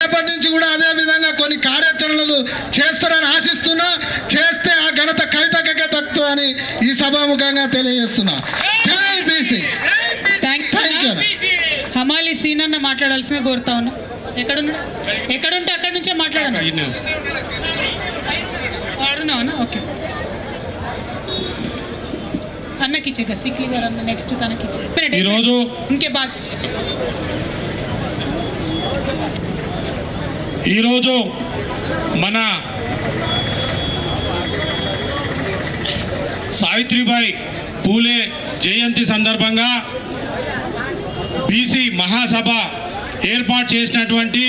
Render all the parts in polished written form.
రేపటి నుంచి కూడా అదే విధంగా కొన్ని కార్యాచరణలు చేస్తారని ఆశిస్తున్నా. చేస్తే ఆ ఘనత కవితకే దక్కుతుందని ఈ సభాముఖంగా తెలియజేస్తున్నా. జై బీసీ. హమాలి సీనన్న మాట్లాడాల్సిన కోరుతా ఉన్నా. ఎక్కడుంటే అక్కడి నుంచే మాట్లాడను. ఓకే అన్నకి ఇచ్చే సిక్లీ గారు అన్న నెక్స్ట్ తనకి ఇచ్చే ఈరోజు ఇంకే బాత్. ఈరోజు మన సావిత్రిబాయి పూలే జయంతి సందర్భంగా బీసీ మహాసభ ఏర్పాటు చేసినటువంటి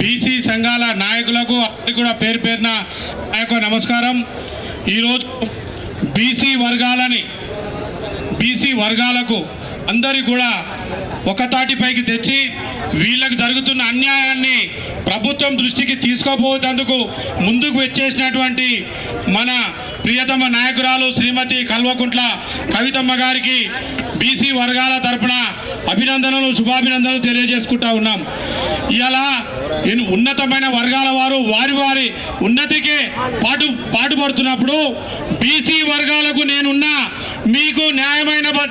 బీసీ సంఘాల నాయకులకు అందరికీ కూడా పేరు పేరున నా యొక్క నమస్కారం. ఈరోజు బీసీ వర్గాలకు అందరికీ కూడా ఒక తాటిపైకి తెచ్చి వీళ్ళకి జరుగుతున్న అన్యాయాన్ని ప్రభుత్వం దృష్టికి తీసుకోపోయేందుకు ముందుకు వచ్చేసినటువంటి మన ప్రియతమ నాయకురాలు శ్రీమతి కల్వకుంట్ల కవితమ్మ గారికి బీసీ వర్గాల తరపున అభినందనలు, శుభాభినందనలు తెలియజేసుకుంటా ఉన్నాం. ఇలా ఉన్నతమైన వర్గాల వారు వారి ఉన్నతికే పాటుపడుతున్నప్పుడు బీసీ వర్గాలకు నేనున్నా మీకు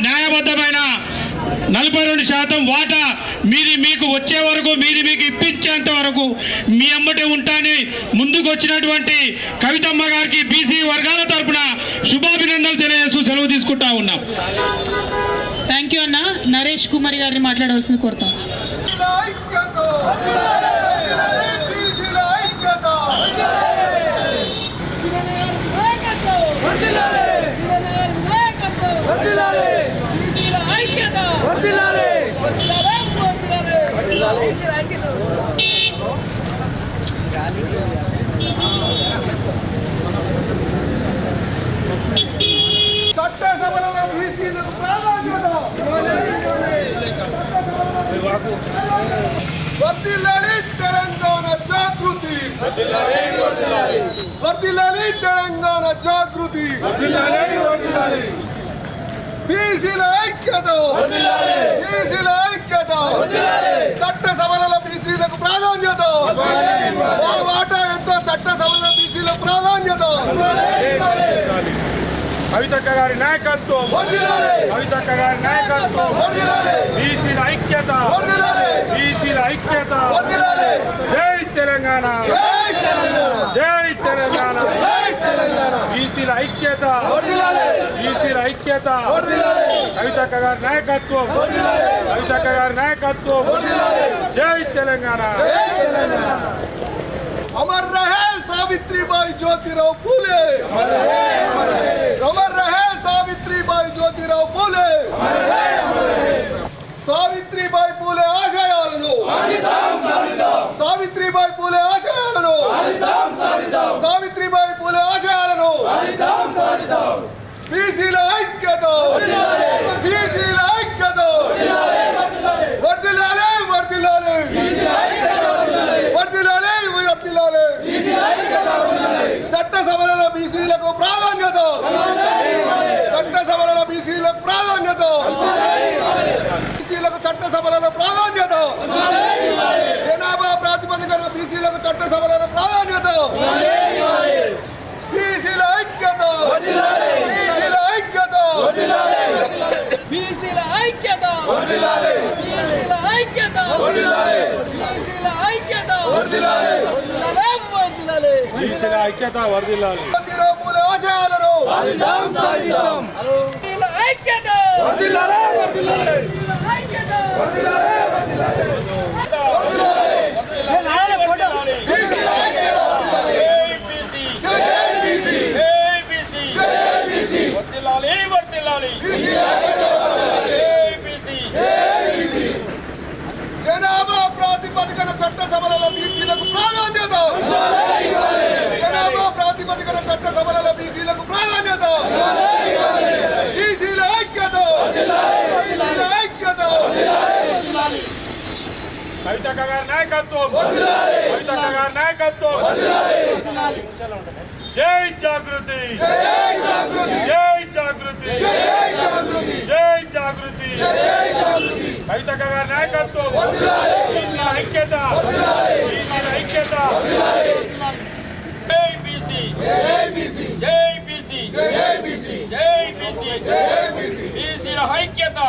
న్యాయబద్ధమైన 42% వాటా మీకు వచ్చే వరకు మీకు ఇప్పించేంత వరకు మీ అమ్మటే ఉంటాని ముందుకు వచ్చినటువంటి కవితమ్మ గారికి బీసీ వర్గాల తరపున శుభాభినందనలు తెలియజేస్తూ సెలవు తీసుకుంటా ఉన్నాం. థ్యాంక్ యూ అన్న. నరేష్ కుమార్ గారిని మాట్లాడవలసింది కోరుతాం. వర్ధిల్లాలి తెలంగాణ జాగృతి, వర్ధిల్లాలి తెలంగాణ జాగృతి, బీసీల ఐక్యత, బీసీల ఐక్యత, చట్టసభలలో బీసీలకు ప్రాధాన్యత, ఆ వాటా ఎంతో చట్టసభలలో బీసీలకు ప్రాధాన్యత. కవితక్క గారి నాయకత్వం, కవితక్క గారి నాయకత్వం, బీసీల ఐక్యత, బీసీల ఐక్యత. జై తెలంగాణ, జై తెలంగాణ, బీసీల ఐక్యత, బీసీల ఐక్యత. కవితక్క గారి నాయకత్వం, కవితక్క గారి నాయకత్వం. జై తెలంగాణ. अमर रहे सावित्रीबाई ज्योतिराव फूले, अमर रहे सावित्रीबाई ज्योतिराव फूले. सावित्रीबाई फूले आशयाలను, सावित्रीबाई फूले आशयाలను, सावित्रीबाई फूले आशयाలను. బీసీల ఐక్యత, బీసీల ఐక్యత. వర్ధిల్లాలి, వర్ధిల్లాలి, వర్ధిల్లాలి, వర్ధిల్లాలి. చట్టసభలలో బీసీలకు ప్రాధాన్యత, చట్టసభలలో బీసీలకు ప్రాధాన్యత, బీసీలకు చట్టసభలలో ప్రాధాన్యత. జనాభా ప్రాతిపదికన బీసీలకు చట్టసభలలో ప్రాధాన్యత. బీసీల ఐక్యత, బీసీల ఐక్యత, బీసీల ఐక్యత, వర్ధిల్లాలి, బీసీల ఐక్యత, వర్ధిల్లాలి, బీసీల ఐక్యత, వర్ధిల్లాలి, వర్ధిల్లాలి, బీసీల ఐక్యత వర్ధిల్లాలి. జ్యోతిరావు ఫూలే ఆశయాలను బీసీల ఐక్యత, వర్ధిల్లాలి, వర్ధిల్లాలి, ఐక్యత, బీసీల ఐక్యత. జనాభా ప్రాతిపదికన చట్టసభలలో బీసీలకు ప్రాధాన్యత, జనాభా ప్రాతిపదికన చట్టసభలలో బీసీలకు ప్రాధాన్యత. బీసీల ఐక్యత, బీసీల ఐక్యత. కవితక్క గారి నాయకత్వం, వర్ధిల్లాలి, కవితక్క గారి నాయకత్వం. జై జాగృతి, జై జాగృతి, జై జాగృతి, జై జాగృతి. జై జాగృతి. కవితక్క గారి నాయకత్వం, బీసీల ఐక్యత, బీసీల ఐక్యత. జై బీసీ, జై బీసీ, జై బీసీ, జై బీసీ, జై బీసీ, జై బీసీ. బీసీల ఐక్యత,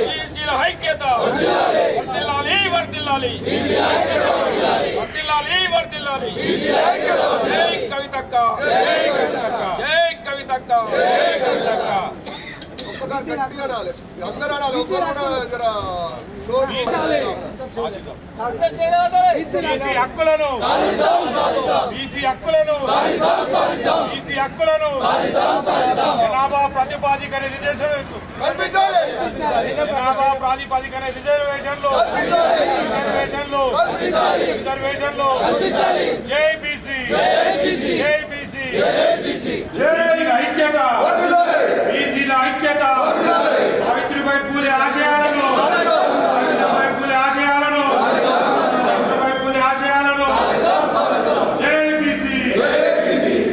బీసీల ఐక్యత. వర్ధిల్లాలి, వర్ధిల్లాలి, వర్ధిల్లాలి, వర్ధిల్లాలి. జై కవితక్క, జై కవితక్క, జై కవితక్క, జై కవితక్క. ఒక్కసారి గట్టిగా అనాలి. అందరూ అనాలి. ఒక్కరు కూడా జర బీసీ హక్కులను, బీసీ హక్కులను, బీసీ హక్కులను జనాభా ప్రాతిపదికన కల్పించాలి. జనాభా ప్రాతిపదికన రిజర్వేషన్లు, రిజర్వేషన్లు, రిజర్వేషన్లు. జై బీసీ, జై బీసీ, బీసీల ఐక్యత, బీసీల ఐక్యత. సావిత్రిబాయి పూలే ఆశయాలను, సావిత్రిబాయి పూలే ఆశయాలను, సావిత్రిబాయి పూలే ఆశయాలను. జై బీసీ,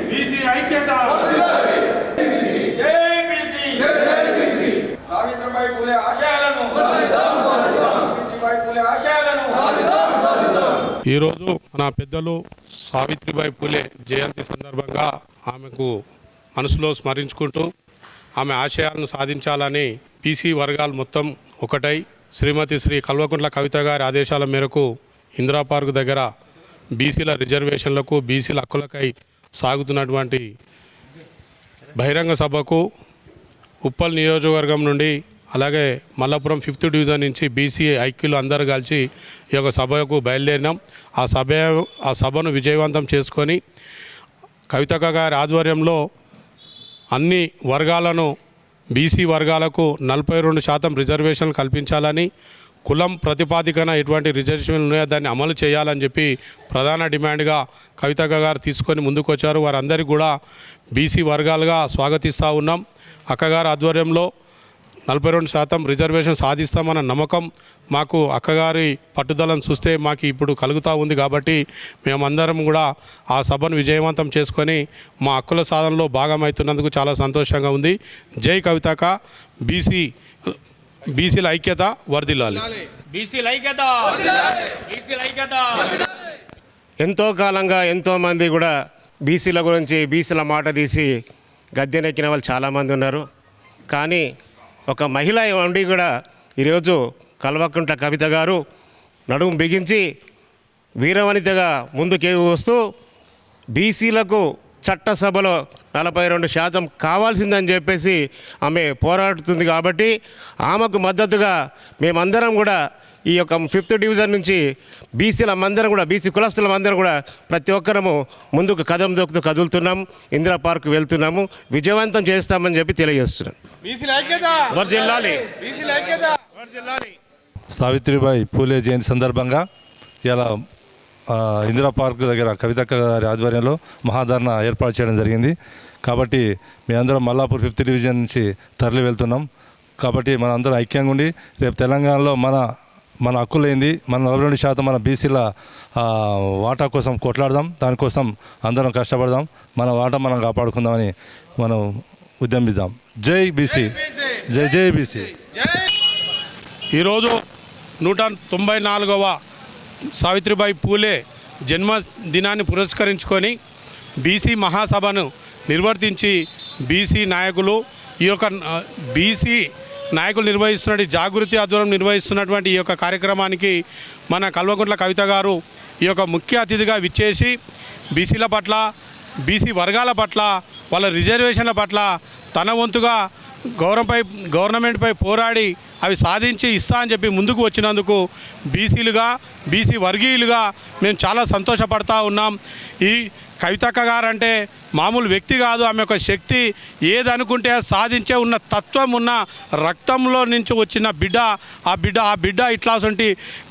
బీసీ ఐక్యత. జై బీసీ, సావిత్రిబాయి పూలే ఆశయాలను, సావిత్రిబాయి పూలే ఆశయాలను. ఈరోజు మన పెద్దలు సావిత్రిబాయి పూలే జయంతి సందర్భంగా ఆమెకు మనసులో స్మరించుకుంటూ ఆమె ఆశయాలను సాధించాలని బీసీ వర్గాలు మొత్తం ఒకటై శ్రీమతి శ్రీ కల్వకుంట్ల కవిత గారి ఆదేశాల మేరకు ఇందిరా పార్క్ దగ్గర బీసీల రిజర్వేషన్లకు, బీసీల హక్కులకై సాగుతున్నటువంటి బహిరంగ సభకు ఉప్పల్ నియోజకవర్గం నుండి అలాగే మల్లాపురం 5th డివిజన్ నుంచి బీసీ ఐక్యులు అందరూ కలిసి ఈ యొక్క సభకు బయలుదేరినాం. ఆ సభను విజయవంతం చేసుకొని కవితక్క గారి ఆధ్వర్యంలో అన్ని వర్గాలను, బీసీ వర్గాలకు 42% రిజర్వేషన్లు కల్పించాలని, కులం ప్రతిపాదికన ఎటువంటి రిజర్వేషన్లు ఉన్నాయో దాన్ని అమలు చేయాలని చెప్పి ప్రధాన డిమాండ్గా కవితక్క గారు తీసుకొని ముందుకు వచ్చారు. వారందరికీ కూడా బీసీ వర్గాలుగా స్వాగతిస్తూ ఉన్నాం. అక్కగారి ఆధ్వర్యంలో 42% రిజర్వేషన్ సాధిస్తామన్న నమ్మకం మాకు అక్కగారి పట్టుదలను చూస్తే మాకు ఇప్పుడు కలుగుతూ ఉంది. కాబట్టి మేమందరం కూడా ఆ సభను విజయవంతం చేసుకొని మా హక్కుల సాధనలో భాగమవుతున్నందుకు చాలా సంతోషంగా ఉంది. జై కవితక్క. బీసీల ఐక్యత వర్ధిల్లాలి. బీసీల ఐక్యత, బీసీల ఐక్యత. ఎంతో కాలంగా ఎంతోమంది కూడా బీసీల గురించి, బీసీల మాట తీసి గద్దెనెక్కిన వాళ్ళు చాలామంది ఉన్నారు. కానీ ఒక మహిళ ఉండి కూడా ఈరోజు కల్వకుంట్ల కవిత గారు నడుము బిగించి వీరవనితగా ముందుకు వస్తూ బీసీలకు చట్టసభలో 42% కావాల్సిందని చెప్పేసి ఆమె పోరాడుతుంది. కాబట్టి ఆమెకు మద్దతుగా మేమందరం కూడా ఈ యొక్క 5th డివిజన్ నుంచి బీసీలమందరం కూడా, బీసీ కులస్తులమందరం కూడా ప్రతి ఒక్కరము ముందుకు కదం దొక్కుతూ కదులుతున్నాం. ఇందిరా పార్క్ వెళ్తున్నాము. విజయవంతం చేస్తామని చెప్పి తెలియజేస్తున్నాం. వర్ధిల్లాలి, వర్ధిల్లాలి. సావిత్రిబాయి పూలే జయంతి సందర్భంగా ఇలా ఇందిరా పార్క్ దగ్గర కవితక్క గారి ఆధ్వర్యంలో మహాధర్నా ఏర్పాటు చేయడం జరిగింది. కాబట్టి మేమందరం మల్లాపూర్ 5th డివిజన్ నుంచి తరలి వెళ్తున్నాం. కాబట్టి మన అందరం ఐక్యంగా ఉండి రేపు తెలంగాణలో మన హక్కులైంది, మన 42% మన బీసీల వాటా కోసం కొట్లాడదాం. దానికోసం అందరం కష్టపడదాం. మన వాటా మనం కాపాడుకుందామని మనం ఉద్యమిద్దాం. జై బీసీ, జై జై బీసీ. ఈరోజు 194వ సావిత్రిబాయి పూలే జన్మదినాన్ని పురస్కరించుకొని బీసీ మహాసభను నిర్వర్తించి బీసీ నాయకులు, ఈ యొక్క బీసీ నాయకులు నిర్వహిస్తున్న జాగృతి ఆధ్వర్యం నిర్వహిస్తున్నటువంటి ఈ యొక్క కార్యక్రమానికి మన కల్వకుంట్ల కవిత గారు ఈ యొక్క ముఖ్య అతిథిగా విచ్చేసి బీసీల పట్ల, బీసీ వర్గాల పట్ల, వాళ్ళ రిజర్వేషన్ల పట్ల తన వంతుగా గవర్నమెంట్పై పోరాడి అవి సాధించి ఇస్తా అని చెప్పి ముందుకు వచ్చినందుకు బీసీలుగా, బీసీ వర్గీయులుగా మేము చాలా సంతోషపడతా ఉన్నాం. ఈ కవితక్క గారంటే మామూలు వ్యక్తి కాదు. ఆమె యొక్క శక్తి ఏదనుకుంటే సాధించే ఉన్న తత్వం, ఉన్న రక్తంలో నుంచి వచ్చిన బిడ్డ. ఆ బిడ్డ ఇట్లాంటి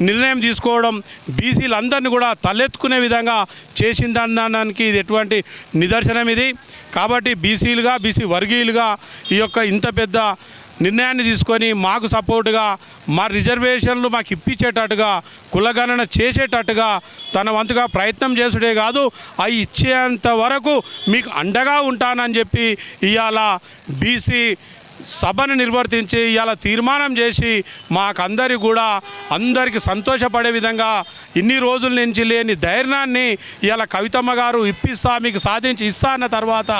నిర్ణయం తీసుకోవడం బీసీలందరినీ కూడా తలెత్తుకునే విధంగా చేసిందనడానికి ఇది ఎటువంటి నిదర్శనం ఇది. కాబట్టి బీసీలుగా, బీసీ వర్గీయులుగా ఈ యొక్క ఇంత పెద్ద నిర్ణయాన్ని తీసుకొని మాకు సపోర్టుగా, మా రిజర్వేషన్లు మాకు ఇప్పించేటట్టుగా, కులగణన చేసేటట్టుగా తన వంతుగా ప్రయత్నం చేసుడే కాదు, అవి ఇచ్చేంత వరకు మీకు అండగా ఉంటానని చెప్పి ఇవాళ బీసీ సభను నిర్వర్తించి ఇలా తీర్మానం చేసి మాకందరికి కూడా అందరికీ సంతోషపడే విధంగా ఇన్ని రోజుల నుంచి లేని ధైర్యాన్ని ఇలా కవితమ్మ గారు ఇప్పిస్తా మీకు సాధించి ఇస్తా అన్న తర్వాత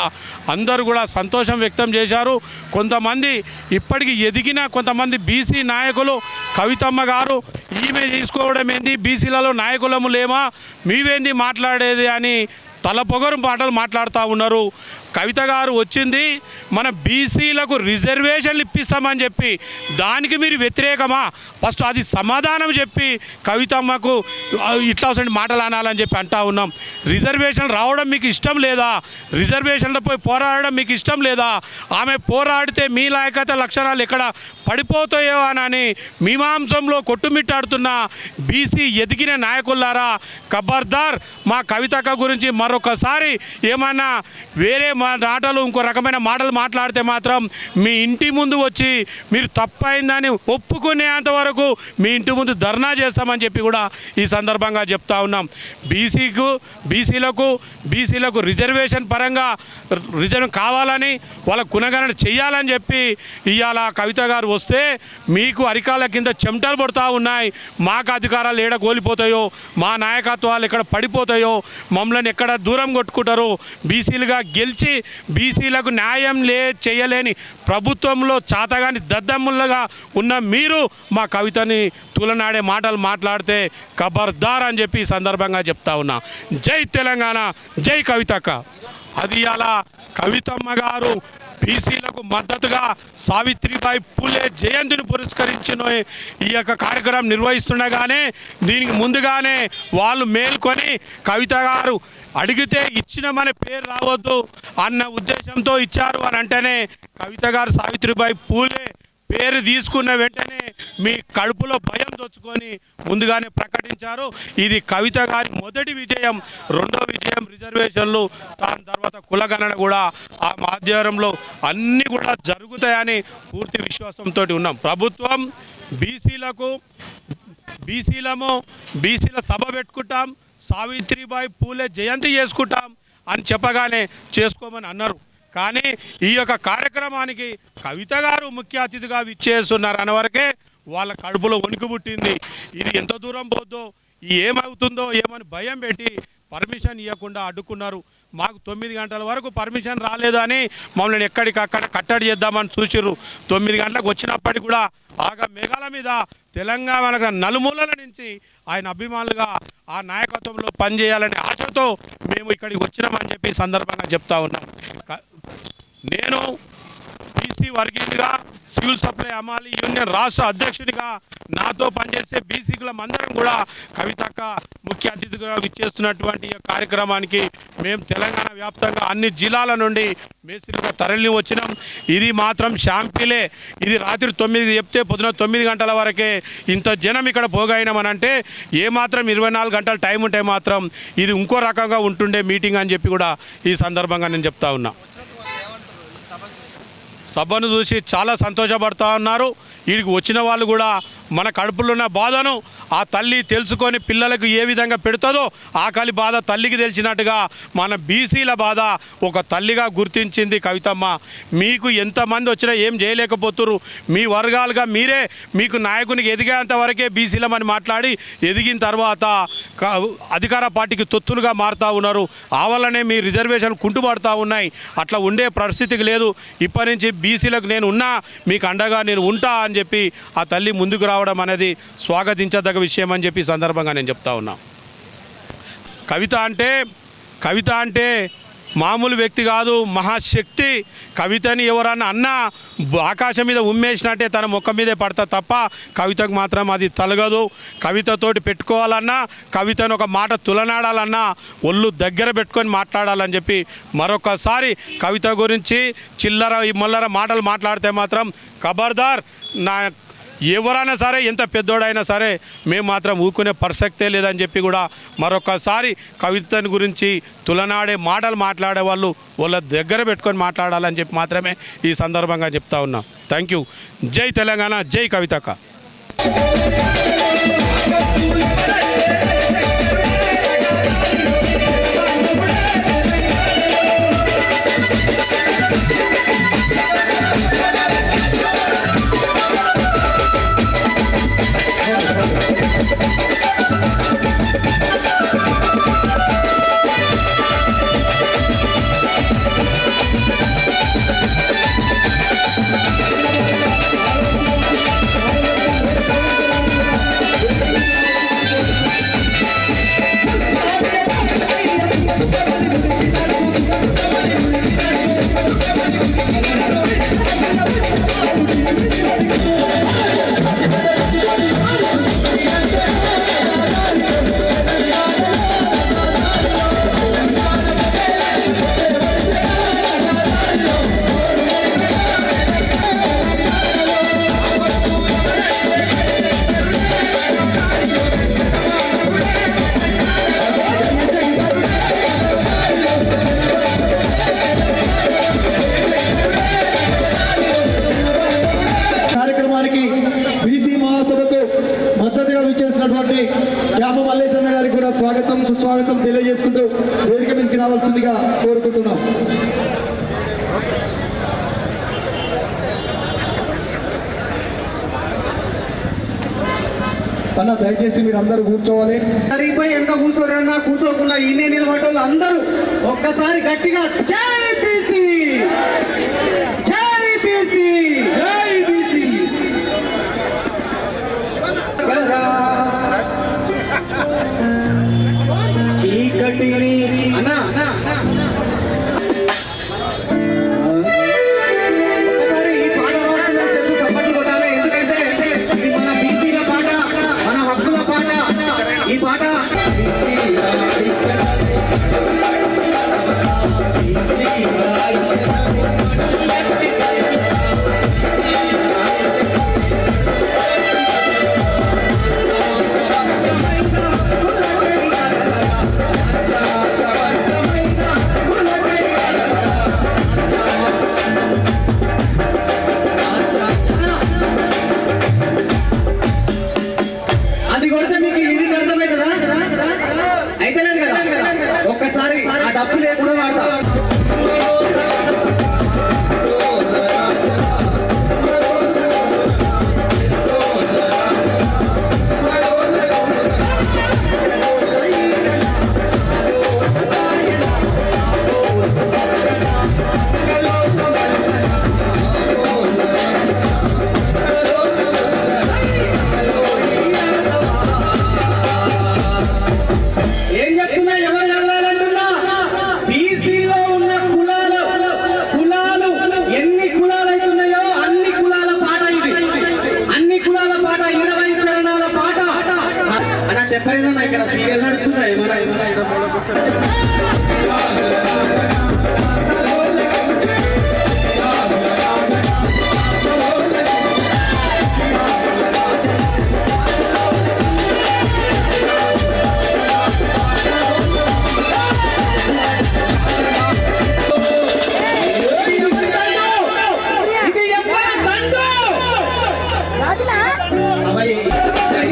అందరూ కూడా సంతోషం వ్యక్తం చేశారు. కొంతమంది ఇప్పటికీ ఎదిగిన కొంతమంది బీసీ నాయకులు కవితమ్మ గారు ఈమె తీసుకోవడం ఏంది, బీసీలలో నాయకులము లేమా, మీవేంది మాట్లాడేది అని తలపొగరు మాటలు మాట్లాడుతూ ఉన్నారు. కవిత గారు వచ్చింది మన బీసీలకు రిజర్వేషన్లు ఇప్పిస్తామని చెప్పి, దానికి మీరు వ్యతిరేకమా? ఫస్ట్ అది సమాధానం చెప్పి కవితమ్మకు ఇట్లా మాటలు అనాలని చెప్పి అంటా ఉన్నాం. రిజర్వేషన్ రావడం మీకు ఇష్టం లేదా? రిజర్వేషన్లపై పోరాడడం మీకు ఇష్టం లేదా? ఆమె పోరాడితే మీ లాయకత లక్షణాలు ఎక్కడ పడిపోతాయో అని మీమాంసంలో కొట్టుమిట్టాడుతున్న బీసీ ఎదిగిన నాయకులారా, ఖబర్దార్ మా కవితక్క గురించి మరొకసారి ఏమన్నా వేరే మాటలు ఇంకో రకమైన మాటలు మాట్లాడితే మాత్రం మీ ఇంటి ముందు వచ్చి మీరు తప్పైందని ఒప్పుకునేంత వరకు మీ ఇంటి ముందు ధర్నా చేస్తామని చెప్పి కూడా ఈ సందర్భంగా చెప్తా ఉన్నాం. బీసీలకు రిజర్వేషన్ పరంగా రిజర్వ్ కావాలని వాళ్ళ గుణగణన చెయ్యాలని చెప్పి ఇవాళ కవిత గారు వస్తే మీకు అరికాల కింద చెమటలు పడుతూ ఉన్నాయి. మాకు అధికారాలు ఎక్కడ కోల్పోతాయో, మా నాయకత్వాలు ఎక్కడ పడిపోతాయో, మమ్మల్ని ఎక్కడ దూరం కొట్టుకుంటారో, బీసీలుగా గెలిచి బీసీలకు న్యాయం చేయలేని ప్రభుత్వంలో చాతగాని దద్దమ్ములుగా ఉన్న మీరు మా కవితని తులనాడే మాటలు మాట్లాడితే ఖబర్దార్ అని చెప్పి ఈ సందర్భంగా చెప్తా ఉన్నా. జై తెలంగాణ, జై కవితక్క. అది అలా కవితమ్మ గారు బీసీలకు మద్దతుగా సావిత్రిబాయి పూలే జయంతిని పురస్కరించిన ఈ యొక్క కార్యక్రమం నిర్వహిస్తుండగానే దీనికి ముందుగానే వాళ్ళు మేల్కొని కవిత గారు అడిగితే ఇచ్చినామనే పేరు రావద్దు అన్న ఉద్దేశంతో ఇచ్చారు అని అంటేనే కవిత గారు సావిత్రిబాయి పూలే పేరు తీసుకున్న వెంటనే మీ కడుపులో భయం దొచ్చుకొని ముందుగానే ప్రకటించారు. ఇది కవిత గారి మొదటి విజయం. రెండో విజయం రిజర్వేషన్లు, దాని తర్వాత కులగణన కూడా ఆ మాధ్యమంలో అన్నీ కూడా జరుగుతాయని పూర్తి విశ్వాసంతో ఉన్నాం. ప్రభుత్వం బీసీల సభ పెట్టుకుంటాం, సావిత్రిబాయి పూలే జయంతి చేసుకుంటాం అని చెప్పగానే చేసుకోమని అన్నారు. కానీ ఈ యొక్క కార్యక్రమానికి కవిత గారు ముఖ్య అతిథిగా విచ్చేస్తున్నారు అన్న వరకే వాళ్ళ కడుపులో వణుకు పుట్టింది. ఇది ఎంత దూరం పోద్దో, ఏమవుతుందో ఏమని భయం పెట్టి పర్మిషన్ ఇవ్వకుండా అడ్డుకున్నారు. మాకు 9 గంటల వరకు పర్మిషన్ రాలేదని మమ్మల్ని ఎక్కడికక్కడ కట్టడి చేద్దామని చూసిర్రు. 9 గంటలకు వచ్చినప్పటికీ కూడా ఆగా మేఘాల మీద తెలంగాణ నలుమూలల నుంచి ఆయన అభిమానులుగా ఆ నాయకత్వంలో పనిచేయాలనే ఆశతో మేము ఇక్కడికి వచ్చినామని చెప్పి సందర్భంగా చెప్తా ఉన్నాం. నేను బీసీ వర్గీయుడిగా సివిల్ సప్లై అమాలి యూనియన్ రాష్ట్ర అధ్యక్షుడిగా నాతో పనిచేసే బీసీకులం అందరం కూడా కవితక్క ముఖ్య అతిథిగా విచ్చేస్తున్నటువంటి ఈ కార్యక్రమానికి మేము తెలంగాణ వ్యాప్తంగా అన్ని జిల్లాల నుండి మేస్త్రిగా తరలి వచ్చినాం. ఇది మాత్రం షాంపిలే. ఇది రాత్రి 9 చెప్తే పొద్దున 9 గంటల వరకే ఇంత జనం ఇక్కడ పోగైనామనంటే ఏమాత్రం 24 గంటల టైం ఉంటే మాత్రం ఇది ఇంకో రకంగా ఉంటుండే మీటింగ్ అని చెప్పి కూడా ఈ సందర్భంగా నేను చెప్తా ఉన్నా. సభను చూసి చాలా సంతోషపడుతూ ఉన్నారు. వీడికి వచ్చిన వాళ్ళు కూడా మన కడుపులో ఉన్న బాధను ఆ తల్లి తెలుసుకొని పిల్లలకు ఏ విధంగా పెడుతుందో ఆకలి బాధ తల్లికి తెలిసినట్టుగా మన బీసీల బాధ ఒక తల్లిగా గుర్తించింది కవితమ్మ. మీకు ఎంతమంది వచ్చినా ఏం చేయలేకపోతున్నారు. మీ వర్గాలుగా మీరే మీకు నాయకునికి ఎదిగేంత వరకే బీసీలమని మాట్లాడి ఎదిగిన తర్వాత అధికార పార్టీకి తొత్తులుగా మారుతూ ఉన్నారు. ఆ వల్లనే మీ రిజర్వేషన్ కుంటుపడుతూ ఉన్నాయి. అట్లా ఉండే పరిస్థితికి లేదు. ఇప్పటి నుంచి బీసీలకు నేను ఉన్నా, మీకు అండగా నేను ఉంటా అని చెప్పి ఆ తల్లి ముందుకు రావడం అనేది స్వాగతించదగ్గ విషయం అని చెప్పి సందర్భంగా నేను చెప్తా ఉన్నా. కవిత అంటే మామూలు వ్యక్తి కాదు, మహాశక్తి. కవితని ఎవరన్నా అన్నా ఆకాశం మీద ఉమ్మేసినట్టే తన ముఖం మీదే పడతా తప్ప కవితకు మాత్రం అది తలగదు. కవితతోటి పెట్టుకోవాలన్నా, కవితను ఒక మాట తులనాడాలన్నా ఒళ్ళు దగ్గర పెట్టుకొని మాట్లాడాలని చెప్పి మరొకసారి కవిత గురించి చిల్లర మల్లర మాటలు మాట్లాడితే మాత్రం ఖబర్దార్. ఎవరైనా సరే, ఎంత పెద్దోడైనా సరే మేము మాత్రం ఊరుకునే ప్రసక్తే లేదని చెప్పి కూడా మరొకసారి కవితని గురించి తులనాడే మాటలు మాట్లాడే వాళ్ళు వాళ్ళ దగ్గర పెట్టుకొని మాట్లాడాలని చెప్పి మాత్రమే ఈ సందర్భంగా చెప్తా ఉన్నాం. Thank you. జై తెలంగాణ, జై కవితక్క. స్వాగతం తెలియజేసుకుంటూ వేదిక మీదకి రావాల్సిందిగా కోరుకుంటున్నాం. అన్న దయచేసి మీరు అందరూ కూర్చోవాలి. సరిపై ఎంత కూర్చోరన్నా కూర్చోకుండా ఈయనే నిలబడ్డోళ్ళు అందరూ ఒక్కసారి గట్టిగా జై బీసీ, జై బీసీ, జై బీసీ. చీకటిని అన్నా ఒక్కసారి ఈ పాట పాడుతున్న సేపు సపోర్ట్ కొట్టాలి. ఎందుకంటే ఇది మన బీసీల పాట, మన హక్కుల పాట. ఈ పాట అది కొడితే మీకు ఇది అర్థమవుతుందా? అయితే లేదు కదా. ఒక్కసారి ఆ డబ్బు లేకుండా వాడతా. ఏం చెప్తున్నా, ఎవరు కదలాలంటున్నా? బీసీలో ఉన్న కులాలు ఎన్ని కులాలు అవుతున్నాయో అన్ని కులాల పాట ఇది. అన్ని కులాల పాట, 20 చరణాల పాట అలా చెప్పలేదన్నా. ఇక్కడ సీరియల్ నడుస్తుందా ఏమన్నా? ఇది ఎవరి దండు? అబ్బాయి జై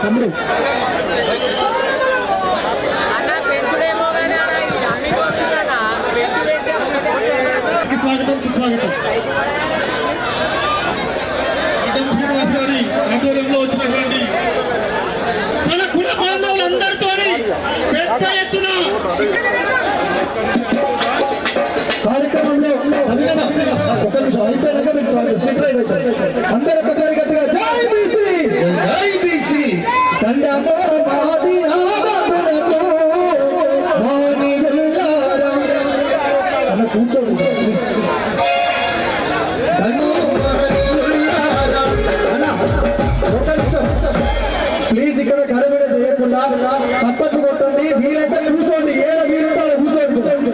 తమ్ముడు స్వాగతం సుస్వాగతం. అడ్డం శ్రీనివాస్ గారి ఆధ్వర్యంలో వచ్చినటువంటి మన కుల బాంధవులందరితో పెద్ద ఎత్తున కార్యక్రమంలో ఒక నిమిషం అయిపోయినాక మీకు సెంట్రైజ్ అవుతారు. అందరూ ఒకసారి గట్టిగా జై బీసీ జై బీసీ దండమో మాది ఆబాదులతో మానిల్లారా అలా కూర్చోండి ప్లీజ్. ఒక నిమిషం ప్లీజ్ ఇక్కడ గడబిడ చేయకుండా సప్పట్లు కొట్టండి. వీలైతే కూర్చోండి. ఏడ వీలుంటాడో కూర్చోండి.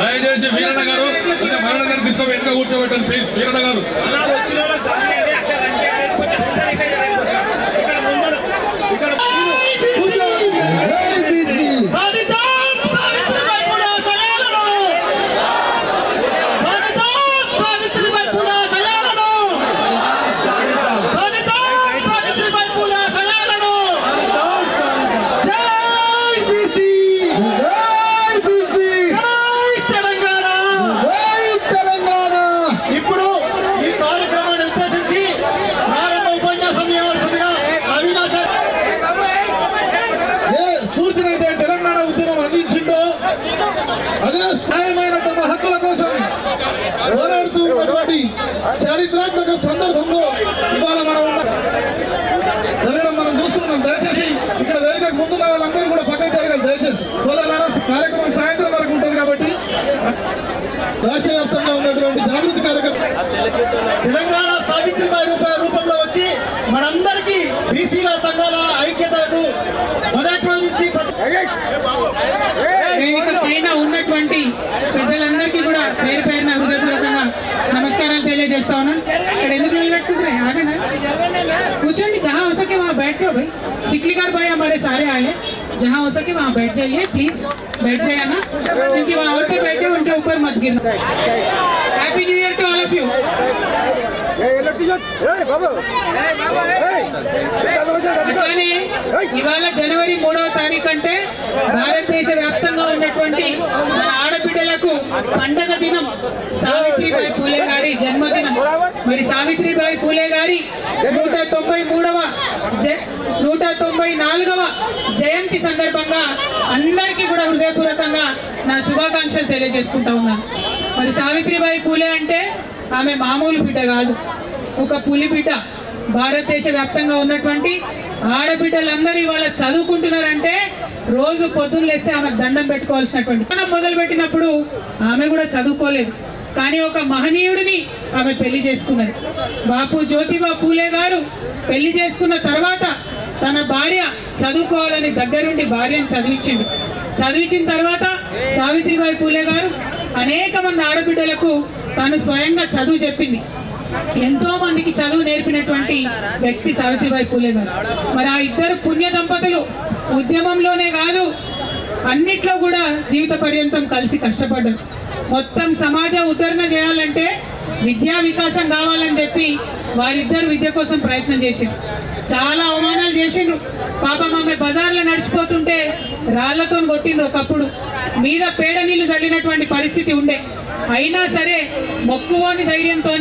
దయచేసి వీరన్న గారు మరణ గారు తీసుకొని వెనుక కూర్చోబెట్టండి ప్లీజ్. వీరన్న గారు అదే న్యాయమైన తమ హక్కుల కోసం పోరాడుతూ ఉన్నటువంటి చారిత్రాత్మక సందర్భంలో ఇవాళ మనం జరగడం మనం చూస్తున్నాం. దయచేసి ఇక్కడ వేదికకు ముందున్న వాళ్ళందరూ కూడా పక్కన జరగాలి. దయచేసి సోదరులారా, కార్యక్రమం సాయంత్రం వరకు ఉంటుంది కాబట్టి రాష్ట్ర వ్యాప్తంగా ఉన్నటువంటి జాగృతి కార్యక్రమం తెలంగాణ సావిత్రిబాయి రూపంలో వచ్చి మనందరికీ బీసీల సంఘాల ఐక్యతకు మొదటి రోజు నుంచి వేదిక పైన ఉన్నటువంటి పెద్దలందరికీ కూడా పేరు పేరున హృదయపూర్వకంగా నమస్కారాలు తెలియజేస్తా ఉన్నాను. ఇక్కడ ఎందుకు నిలబెట్టుకుంటారే ఆగనా కూర్చోండి. जहाँ हो सके वहाँ बैठ जाओ भाई. सिकलीगर भाई हमारे सारे आए हैं. जहाँ हो सके वहाँ बैठ जाइए प्लीज. बैठ जाइए ना, क्योंकि वहाँ और पे बैठे उनके ऊपर मत गिरना. Happy new year to all of you. అట్లానే ఇవాళ జనవరి 3వ తారీఖు అంటే భారతదేశ వ్యాప్తంగా ఉన్నటువంటి మన ఆడబిడ్డలకు పండగ దినం సావిత్రిబాయి పూలే గారి జన్మదినం. మరి సావిత్రిబాయి పూలే గారి 194వ జయంతి సందర్భంగా అందరికీ కూడా హృదయపూర్వకంగా నా శుభాకాంక్షలు తెలియజేసుకుంటా ఉన్నాను. మరి సావిత్రిబాయి పూలే అంటే ఆమె మామూలు బిడ్డ కాదు, ఒక పులి బిడ్డ. భారతదేశ వ్యాప్తంగా ఉన్నటువంటి ఆడబిడ్డలందరూ ఇవాళ చదువుకుంటున్నారంటే రోజు పొద్దున్న లేస్తే ఆమెకు దండం పెట్టుకోవాల్సినటువంటి మనం మొదలుపెట్టినప్పుడు ఆమె కూడా చదువుకోలేదు, కానీ ఒక మహనీయుడిని ఆమె పెళ్లి చేసుకున్నది. బాపు జ్యోతిబా పూలే గారు పెళ్లి చేసుకున్న తర్వాత తన భార్య చదువుకోవాలని దగ్గరుండి భార్యను చదివించిన తర్వాత సావిత్రిబాయి పూలే గారు అనేక మంది ఆడబిడ్డలకు తాను స్వయంగా చదువు చెప్పింది. ఎంతో మందికి చదువు నేర్పినటువంటి వ్యక్తి సావిత్రిబాయి పూలే గారు. మరి ఆ ఇద్దరు పుణ్య దంపతులు ఉద్యమంలోనే కాదు అన్నిట్లో కూడా జీవిత పర్యంతం కలిసి కష్టపడ్డారు. మొత్తం సమాజ ఉద్ధరణ చేయాలంటే విద్యా వికాసం కావాలని చెప్పి వారిద్దరు విద్య కోసం ప్రయత్నం చేసిండ్రు. చాలా అవమానాలు చేసిండ్రు. పాపం ఆమె బజార్లో నడిచిపోతుంటే రాళ్లతో కొట్టిండ్రు. ఒకప్పుడు మీద పేడ నీళ్లు చల్లినటువంటి పరిస్థితి ఉండే. అయినా సరే మొక్కువోని ధైర్యంతో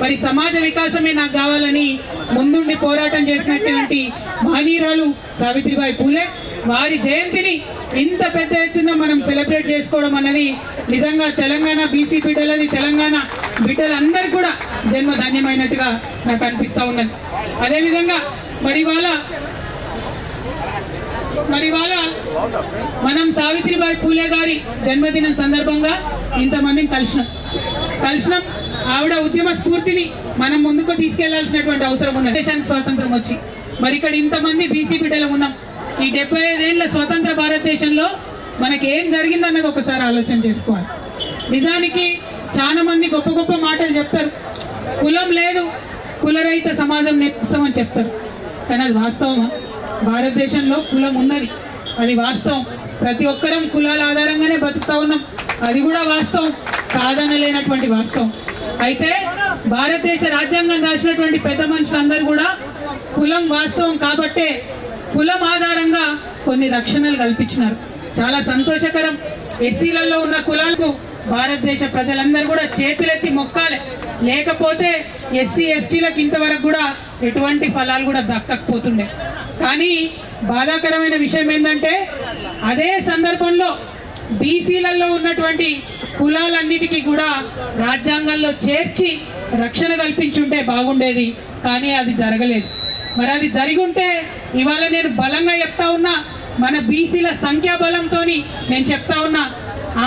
మరి సమాజ వికాసమే నాకు కావాలని ముందుండి పోరాటం చేసినటువంటి మహనీయురాలు సావిత్రిబాయి పూలే. వారి జయంతిని ఇంత పెద్ద ఎత్తున మనం సెలబ్రేట్ చేసుకోవడం అన్నది నిజంగా తెలంగాణ బీసీ బిడ్డలని, తెలంగాణ బిడ్డలందరికీ కూడా జన్మ ధన్యమైనట్టుగా నాకు అనిపిస్తూ ఉన్నది. అదేవిధంగా మరి ఇవాళ మనం సావిత్రిబాయి పూలే గారి జన్మదినం సందర్భంగా ఇంతమందిని కలిసినాం. ఆవిడ ఉద్యమ స్ఫూర్తిని మనం ముందుకు తీసుకెళ్లాల్సినటువంటి అవసరం ఉన్నది. దేశానికి స్వాతంత్రం వచ్చి మరి ఇక్కడ ఇంతమంది బీసీ బిడ్డలు ఉన్నాం. ఈ 75 ఏళ్ల స్వతంత్ర భారతదేశంలో మనకి ఏం జరిగిందన్నది ఒకసారి ఆలోచన చేసుకోవాలి. నిజానికి చాలా మంది గొప్ప గొప్ప మాటలు చెప్తారు. కులం లేదు, కులరహిత సమాజం నిర్మిస్తామని చెప్తారు, కానీ అది వాస్తవమా? భారతదేశంలో కులం ఉన్నది, అది వాస్తవం. ప్రతి ఒక్కరం కులాల ఆధారంగానే బతుకుతా ఉన్నాం, అది కూడా వాస్తవం, కాదనలేనటువంటి వాస్తవం. అయితే భారతదేశ రాజ్యాంగం రాసినటువంటి పెద్ద మనుషులందరూ కూడా కులం వాస్తవం కాబట్టే కులం ఆధారంగా కొన్ని రక్షణలు కల్పించినారు. చాలా సంతోషకరం. ఎస్సీలలో ఉన్న కులాలకు భారతదేశ ప్రజలందరూ కూడా చేతులెత్తి మొక్కాలి. లేకపోతే ఎస్సీ ఎస్టీలకు ఇంతవరకు కూడా ఎటువంటి ఫలాలు కూడా దక్కకపోతుండే. కానీ బాధాకరమైన విషయం ఏంటంటే అదే సందర్భంలో బీసీలలో ఉన్నటువంటి కులాలన్నిటికీ కూడా రాజ్యాంగంలో చేర్చి రక్షణ కల్పించుంటే బాగుండేది, కానీ అది జరగలేదు. మరి అది జరిగి ఉంటే ఇవాళ నేను బలంగా చెప్తా ఉన్నా, మన బీసీల సంఖ్యాబలంతో నేను చెప్తా ఉన్నా,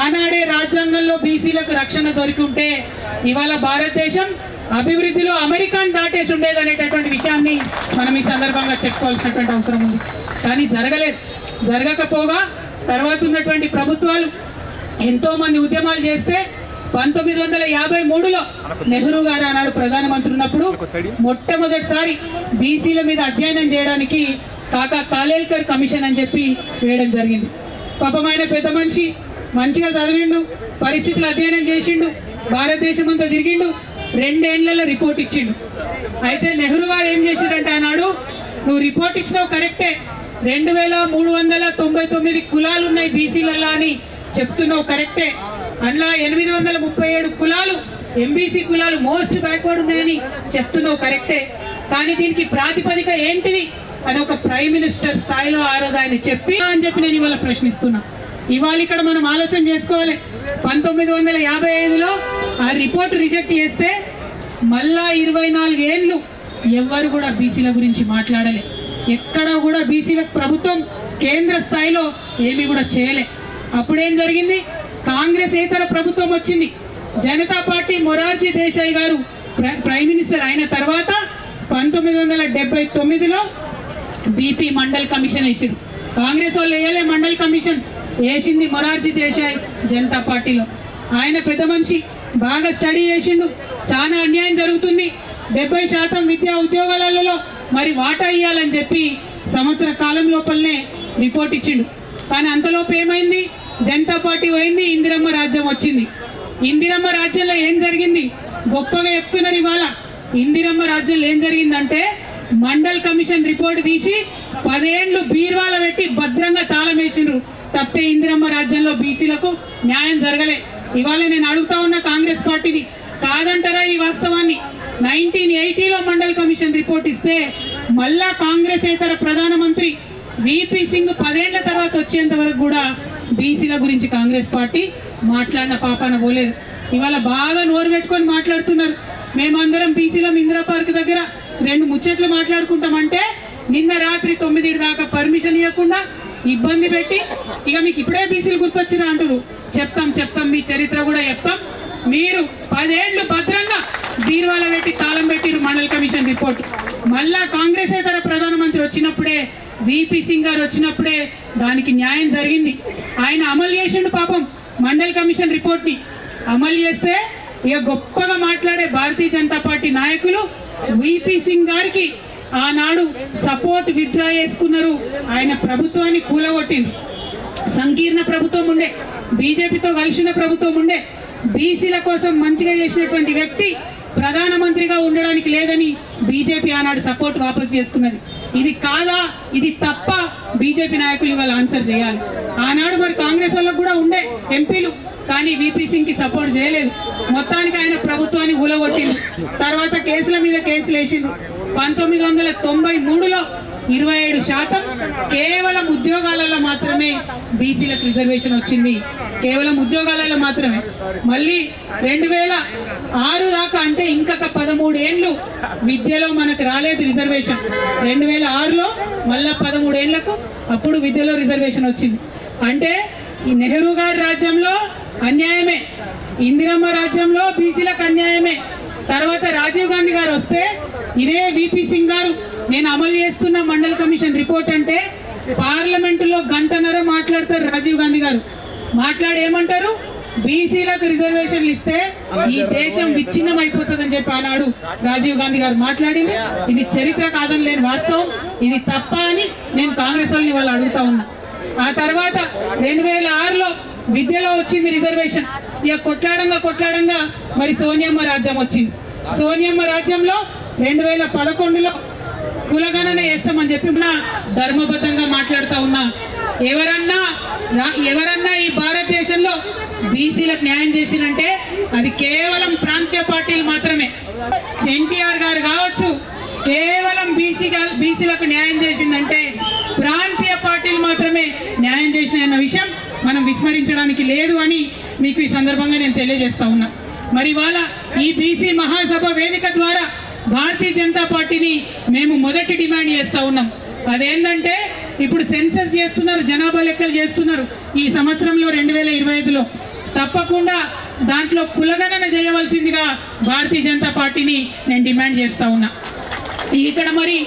ఆనాడే రాజ్యాంగంలో బీసీలకు రక్షణ దొరికి ఉంటే ఇవాళ భారతదేశం అభివృద్ధిలో అమెరికాను దాటేసి ఉండేది అనేటటువంటి విషయాన్ని మనం ఈ సందర్భంగా చెప్పుకోవాల్సినటువంటి అవసరం ఉంది. కానీ జరగలేదు. జరగకపోగా తర్వాత ఉన్నటువంటి ప్రభుత్వాలు ఎంతోమంది ఉద్యమాలు చేస్తే 1953లో నెహ్రూ గారు ఆనాడు ప్రధానమంత్రి ఉన్నప్పుడు మొట్టమొదటిసారి బీసీల మీద అధ్యయనం చేయడానికి కాకా కాలేల్కర్ కమిషన్ అని చెప్పి వేయడం జరిగింది. పాపం ఆయన పెద్ద మనిషి, మంచిగా చదివిండు, పరిస్థితులు అధ్యయనం చేసిండు, భారతదేశం అంతా తిరిగిండు, 2 ఏళ్లలో రిపోర్ట్ ఇచ్చిండు. అయితే నెహ్రూ గారు ఏం చేసిండంటే ఆనాడు, నువ్వు రిపోర్ట్ ఇచ్చినావు కరెక్టే, 2399 కులాలు ఉన్నాయి బీసీలలో అని చెప్తున్నావు కరెక్టే, అందులో 837 కులాలు ఎంబీసీ కులాలు మోస్ట్ బ్యాక్వర్డ్ ఉన్నాయని చెప్తున్నావు కరెక్టే, కానీ దీనికి ప్రాతిపదిక ఏంటిది అని ఒక ప్రైమ్ మినిస్టర్ స్థాయిలో ఆ రోజు ఆయన చెప్పి నేను ఇవాళ ప్రశ్నిస్తున్నా. ఇవాళ ఇక్కడ మనం ఆలోచన చేసుకోవాలి. 1955లో ఆ రిపోర్ట్ రిజెక్ట్ చేస్తే మళ్ళా 24 ఏళ్ళు ఎవ్వరు కూడా బీసీల గురించి మాట్లాడలే. ఎక్కడ కూడా బీసీలకు ప్రభుత్వం కేంద్ర స్థాయిలో ఏమీ కూడా చేయలే. అప్పుడేం జరిగింది? కాంగ్రెస్ ఏతర ప్రభుత్వం వచ్చింది. జనతా పార్టీ మొరార్జీ దేశాయ్ గారు ప్రైమ్ మినిస్టర్ అయిన తర్వాత 1979లో బీపీ మండల్ కమిషన్ వేసింది. కాంగ్రెస్ వాళ్ళు వేయలే మండల్ కమిషన్, వేసింది మొరార్జీ దేశాయ్ జనతా పార్టీలో. ఆయన పెద్ద మనిషి, బాగా స్టడీ చేసిండు, చాలా అన్యాయం జరుగుతుంది, 70% విద్యా ఉద్యోగాలలో మరి వాటా ఇవ్వాలని చెప్పి సంవత్సర కాలం లోపలనే రిపోర్ట్ ఇచ్చిండు. కానీ అంతలోపు ఏమైంది? జనతా పార్టీ పోయింది, ఇందిరమ్మ రాజ్యం వచ్చింది. ఇందిరమ్మ రాజ్యంలో ఏం జరిగింది? గొప్పగా చెప్తున్నారు ఇవాళ. ఇందిరమ్మ రాజ్యంలో ఏం జరిగిందంటే మండల్ కమిషన్ రిపోర్ట్ తీసి 10 ఏళ్ళు బీర్వాల పెట్టి భద్రంగా తాళం వేసిండ్రు. తప్పితే ఇందిరమ్మ రాజ్యంలో బీసీలకు న్యాయం జరగలే. ఇవాళ నేను అడుగుతా ఉన్న కాంగ్రెస్ పార్టీని, కాదంటారా ఈ వాస్తవాన్ని? 1980లో మండల్ కమిషన్ రిపోర్ట్ ఇస్తే మళ్ళా కాంగ్రెస్ ఏతర ప్రధానమంత్రి విపి సింగ్ 10 ఏళ్ల తర్వాత వచ్చేంత వరకు కూడా బీసీల గురించి కాంగ్రెస్ పార్టీ మాట్లాడిన పాపాన పోలేదు. ఇవాళ బాగా నోరు పెట్టుకొని మాట్లాడుతున్నారు. మేమందరం బీసీలం ఇందిరా పార్క్ దగ్గర 2 ముచ్చట్లు మాట్లాడుకుంటామంటే నిన్న రాత్రి 9 దాకా పర్మిషన్ ఇవ్వకుండా ఇబ్బంది పెట్టి, ఇక మీకు ఇప్పుడే బీసీలు గుర్తొచ్చినా అంటారు. చెప్తాం మీ చరిత్ర కూడా చెప్తాం. మీరు 10 ఏళ్ళు భద్రంగా బీర్వాల పెట్టి తాళం పెట్టిరు మండల్ కమిషన్ రిపోర్ట్. మళ్ళా కాంగ్రెస్ ఏతర ప్రధానమంత్రి వచ్చినప్పుడే, విపి సింగ్ గారు వచ్చినప్పుడే దానికి న్యాయం జరిగింది. ఆయన అమలు చేసిండు పాపం మండల్ కమిషన్ రిపోర్ట్ని. అమలు చేస్తే ఇక గొప్పగా మాట్లాడే భారతీయ జనతా పార్టీ నాయకులు విపి సింగ్ గారికి ఆనాడు సపోర్ట్ విత్డ్రా చేసుకున్నారు. ఆయన ప్రభుత్వాన్ని కూలగొట్టిండ్రు. సంకీర్ణ ప్రభుత్వం ఉండే, బీజేపీతో కలిసిన ప్రభుత్వం ఉండే, బీసీల కోసం మంచిగా చేసినటువంటి వ్యక్తి ప్రధానమంత్రిగా ఉండడానికి లేదని బీజేపీ ఆనాడు సపోర్ట్ వాపస్ చేసుకున్నది. ఇది కాదా, ఇది తప్ప? బీజేపీ నాయకులు ఇవాళ ఆన్సర్ చేయాలి. ఆనాడు మరి కాంగ్రెస్ వాళ్ళకు కూడా ఉండే ఎంపీలు, కానీ విపి సింగ్ కి సపోర్ట్ చేయలేదు. మొత్తానికి ఆయన ప్రభుత్వాన్ని ఊలగొట్టిండు. తర్వాత కేసుల మీద కేసులు వేసిండ్రు. 1993లో 27% కేవలం ఉద్యోగాలలో మాత్రమే బీసీలకు రిజర్వేషన్ వచ్చింది. కేవలం ఉద్యోగాలలో మాత్రమే. మళ్ళీ 2006 దాకా, అంటే ఇంకొక 13 ఏళ్ళు విద్యలో మనకు రాలేదు రిజర్వేషన్. 2006లో మళ్ళా 13 ఏళ్లకు అప్పుడు విద్యలో రిజర్వేషన్ వచ్చింది. అంటే ఈ నెహ్రూ గారి రాజ్యంలో అన్యాయమే, ఇందిరమ్మ రాజ్యంలో బీసీలకు అన్యాయమే. తర్వాత రాజీవ్ గాంధీ గారు వస్తే ఇదే విపి సింగ్ గారు నేను అమలు చేస్తున్న మండల్ కమిషన్ రిపోర్ట్ అంటే పార్లమెంటులో 1.5 గంట మాట్లాడతారు రాజీవ్ గాంధీ గారు. మాట్లాడి ఏమంటారు? బీసీలకు రిజర్వేషన్లు ఇస్తే ఈ దేశం విచ్ఛిన్నం అయిపోతుందని చెప్పి ఆనాడు రాజీవ్ గాంధీ గారు మాట్లాడింది. ఇది చరిత్ర కాదని లేని వాస్తవం. ఇది తప్ప అని నేను కాంగ్రెస్ వాళ్ళని వాళ్ళు అడుగుతా ఉన్నా. ఆ తర్వాత 2006లో విద్యలో వచ్చింది రిజర్వేషన్. ఇక కొట్లాడంగా మరి సోనియమ్మ రాజ్యం వచ్చింది. సోనియమ్మ రాజ్యంలో 2011లో కులగణన చేస్తామని చెప్పి ధర్మబద్ధంగా మాట్లాడుతూ ఉన్నా. ఎవరన్నా ఈ భారతదేశంలో బీసీలకు న్యాయం చేసినంటే అది కేవలం ప్రాంతీయ పార్టీలు మాత్రమే. ఎన్టీఆర్ గారు కావచ్చు, కేవలం బీసీలకు న్యాయం చేసిందంటే ప్రాంతీయ పార్టీలు మాత్రమే న్యాయం చేసినాయన్న విషయం మనం విస్మరించడానికి లేదు అని మీకు ఈ సందర్భంగా నేను తెలియజేస్తా ఉన్నా. మరి ఇవాళ ఈ బీసీ మహాసభ వేదిక ద్వారా భారతీయ జనతా పార్టీని మేము మొదటి డిమాండ్ చేస్తూ ఉన్నాం. అదేంటంటే ఇప్పుడు సెన్సస్ చేస్తున్నారు, జనాభా లెక్కలు చేస్తున్నారు ఈ సంవత్సరంలో 2025లో. తప్పకుండా దాంట్లో కులగణన చేయవలసిందిగా భారతీయ జనతా పార్టీని నేను డిమాండ్ చేస్తూ ఉన్నా. ఇక్కడ మరి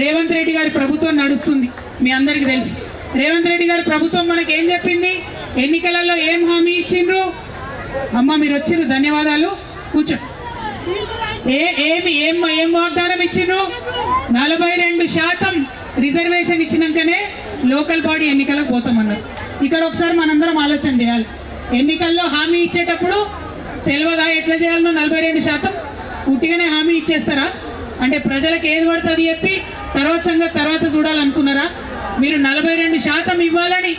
రేవంత్ రెడ్డి గారి ప్రభుత్వం నడుస్తుంది, మీ అందరికీ తెలుసు. రేవంత్ రెడ్డి గారి ప్రభుత్వం మనకి ఏం చెప్పింది? ఎన్నికలలో ఏం హామీ ఇచ్చిండ్రు? అమ్మ మీరు వచ్చిండ్రు, ధన్యవాదాలు, కూర్చో. ఏం వాగ్దానం ఇచ్చిండ్రు? 42% రిజర్వేషన్ ఇచ్చినాకనే లోకల్ బాడీ ఎన్నికలకు పోతామన్నారు. ఇక్కడ ఒకసారి మనందరం ఆలోచన చేయాలి. ఎన్నికల్లో హామీ ఇచ్చేటప్పుడు తెలియదా ఎట్లా చేయాలనో? 42% ఉట్టిగానే హామీ ఇచ్చేస్తారా? అంటే ప్రజలకు ఏది పడుతుంది చెప్పి తర్వాత సంగతి తర్వాత చూడాలనుకున్నారా? మీరు 42% ఇవ్వాలని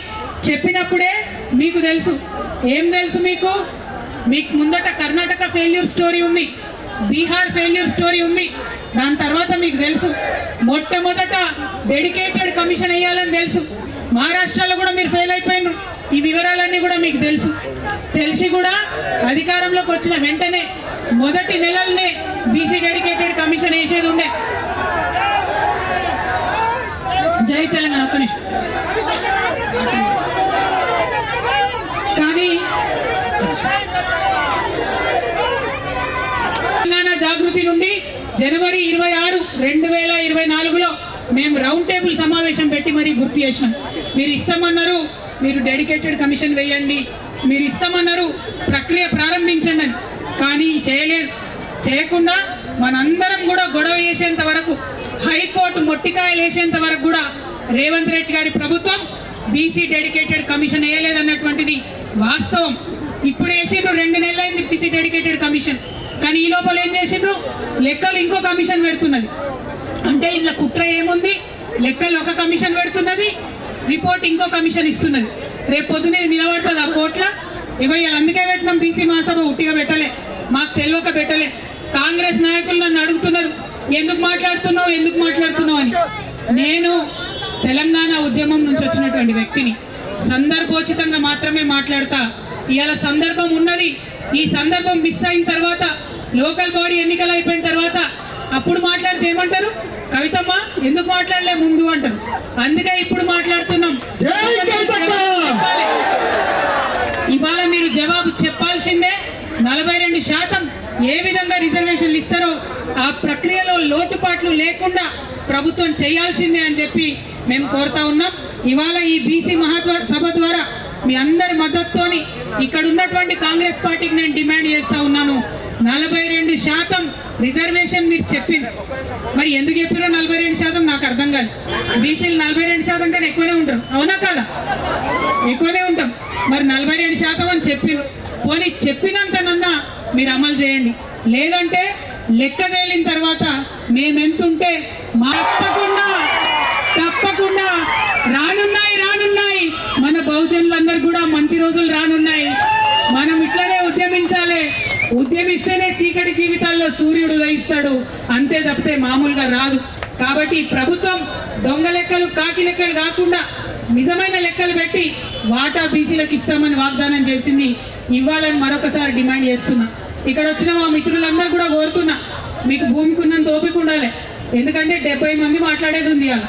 చెప్పినప్పుడే మీకు తెలుసు. ఏం తెలుసు మీకు? మీకు ముందట కర్ణాటక ఫెయిల్యూర్ స్టోరీ ఉంది, బీహార్ ఫెయిల్యూర్ స్టోరీ ఉంది. దాని తర్వాత మీకు తెలుసు మొట్టమొదట డెడికేటెడ్ కమిషన్ వేయాలని తెలుసు. మహారాష్ట్రలో కూడా మీరు ఫెయిల్ అయిపోయినారు. ఈ వివరాలన్నీ కూడా మీకు తెలుసు. తెలిసి కూడా అధికారంలోకి వచ్చిన వెంటనే మొదటి నెలల్నే బీసీ డెడికేటెడ్ కమిషన్ వేసేది ఉండే. జై తెలంగాణ. ఒక్క నిమిషం. కానీ తెలంగాణ జాగృతి నుండి జనవరి 26, 2024లో మేము రౌండ్ టేబుల్ సమావేశం పెట్టి మరీ గుర్తు చేసినాం. మీరు ఇస్తామన్నారు, మీరు డెడికేటెడ్ కమిషన్ వేయండి, మీరు ఇస్తామన్నారు, ప్రక్రియ ప్రారంభించండి అని. కానీ చేయలేదు. చేయకుండా మనందరం కూడా గొడవ చేసేంత వరకు, హైకోర్టు మొట్టికాయలు వేసేంత వరకు కూడా రేవంత్ రెడ్డి గారి ప్రభుత్వం బీసీ డెడికేటెడ్ కమిషన్ వేయలేదన్నటువంటిది వాస్తవం. ఇప్పుడు వేసిండ్రు, 2 నెలలైంది బీసీ డెడికేటెడ్ కమిషన్. కానీ ఈ లోపల ఏం చేసిండ్రు? లెక్కలు ఇంకో కమిషన్ పెడుతున్నది. అంటే ఇంట్లో కుట్ర ఏముంది? లెక్కలు ఒక కమిషన్ పెడుతున్నది, రిపోర్ట్ ఇంకో కమిషన్ ఇస్తున్నది. రేపు పొద్దునే నిలబడుతుంది ఆ కోర్టులో. ఇగో ఇలా అందుకే పెట్టినాం బీసీ మహాసభ, ఉట్టిగా పెట్టలే, మాకు తెలియక పెట్టలే. కాంగ్రెస్ నాయకులు నన్ను అడుగుతున్నారు ఎందుకు మాట్లాడుతున్నావు అని. నేను తెలంగాణ ఉద్యమం నుంచి వచ్చినటువంటి వ్యక్తిని, సందర్భోచితంగా మాత్రమే మాట్లాడతా. ఇవాళ సందర్భం ఉన్నది, ఈ సందర్భం మిస్ అయిన తర్వాత, లోకల్ బాడీ ఎన్నికలు అయిపోయిన తర్వాత అప్పుడు మాట్లాడితే ఏమంటారు, కవితమ్మ ఎందుకు మాట్లాడలే ముందు అంటారు. అందుకే ఇప్పుడు మాట్లాడుతున్నాం. ఇవాళ మీరు జవాబు చెప్పాల్సిందే. 42% ఏ విధంగా రిజర్వేషన్లు ఇస్తారో ఆ ప్రక్రియలో లోటుపాట్లు లేకుండా ప్రభుత్వం చేయాల్సిందే అని చెప్పి మేము కోరుతా ఉన్నాం. ఇవాళ ఈ బీసీ మహాసభ ద్వారా మీ అందరి మద్దతుతోని ఇక్కడ ఉన్నటువంటి కాంగ్రెస్ పార్టీకి నేను డిమాండ్ చేస్తా ఉన్నాను, 42% రిజర్వేషన్ మీరు చెప్పింది. మరి ఎందుకు చెప్పారో 42% నాకు అర్థం కాదు. బీసీలు 42% కన్నా ఎక్కువనే ఉంటారు, అవునా కాదా? ఎక్కువనే ఉంటాం. మరి 42% అని చెప్పిన పోనీ చెప్పినంతనన్నా మీరు అమలు చేయండి. లేదంటే లెక్క తేలిన తర్వాత మేమెంతుంటే తప్పకుండా రానున్నాయి మన బహుజనులందరూ కూడా మంచి రోజులు రానున్నాయి. మనం ఇట్లనే ఉద్యమిస్తేనే చీకటి జీవితాల్లో సూర్యుడు ఉదయిస్తాడు, అంతే తప్పితే మామూలుగా రాదు. కాబట్టి ప్రభుత్వం దొంగ లెక్కలు కాకి లెక్కలు కాకుండా నిజమైన లెక్కలు పెట్టి వాటా బీసీలకు ఇస్తామని వాగ్దానం చేసింది. ఇవ్వాలని మరొకసారి డిమాండ్ చేస్తున్నా. ఇక్కడ వచ్చిన మా మిత్రులందరూ కూడా కోరుతున్నా, మీకు భూమికి ఉన్నంత ఓపిక ఉండాలి. ఎందుకంటే 70 మంది మాట్లాడేది ఉంది కదా.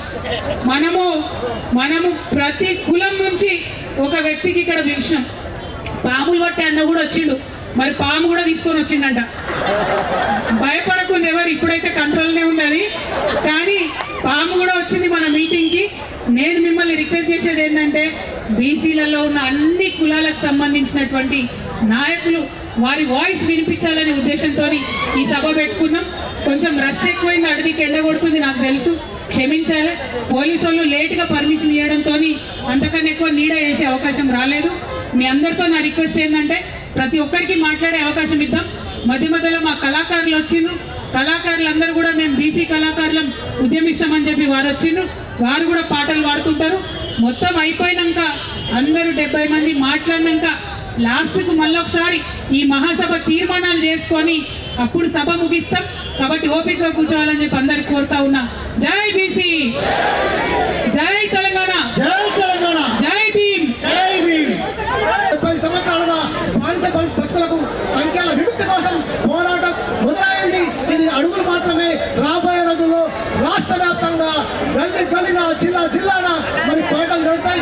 మనము ప్రతి కులం నుంచి ఒక వ్యక్తికి ఇక్కడ పిలిచినాం. పాములు పట్టే అన్న కూడా వచ్చిండు, మరి పాము కూడా తీసుకొని వచ్చిండంట. భయపడకుండా ఎవరు, ఇప్పుడైతే కంట్రోల్నే ఉన్నది, కానీ పాము కూడా వచ్చింది మన మీటింగ్కి. నేను మిమ్మల్ని రిక్వెస్ట్ చేసేది ఏంటంటే, బీసీలలో ఉన్న అన్ని కులాలకు సంబంధించినటువంటి నాయకులు వారి వాయిస్ వినిపించాలనే ఉద్దేశంతో ఈ సభ పెట్టుకున్నాం. కొంచెం రష్ ఎక్కువైంది, అడిగికి ఎండ కొడుతుంది నాకు తెలుసు, క్షమించాలి. పోలీసు వాళ్ళు లేట్గా పర్మిషన్ ఇవ్వడంతో అంతకన్నా ఎక్కువ నీడ వేసే అవకాశం రాలేదు. మీ అందరితో నా రిక్వెస్ట్ ఏంటంటే, ప్రతి ఒక్కరికి మాట్లాడే అవకాశం ఇద్దాం. మధ్యలో మా కళాకారులు వచ్చిండ్రు, కళాకారులందరూ కూడా మేము బీసీ కళాకారులం ఉద్యమిస్తామని చెప్పి వారు వచ్చిండ్రు, వారు కూడా పాటలు పాడుతుంటారు. మొత్తం అయిపోయినాక అందరూ 70 మంది మాట్లాడినాక లాస్ట్కు మళ్ళీ ఒకసారి ఈ మహాసభ తీర్మానాలు చేసుకొని అప్పుడు సభ ముగిస్తాం. కాబట్టి ఓపికగా కూర్చోవాలని చెప్పి అందరికి కోరుతా ఉన్నా. జై బీసీ, జై తెలంగాణ, జై భీమ్. 70 సంవత్సరాలుగా బానిస బతుకులకు సంఖ్యల విముక్తి కోసం పోరాటం మొదలైంది. ఇది అడుగులు మాత్రమే. రాబోయే రోజుల్లో రాష్ట్ర వ్యాప్తంగా గల్లిన జిల్లాన మరి పోరాటం జరుగుతాయి.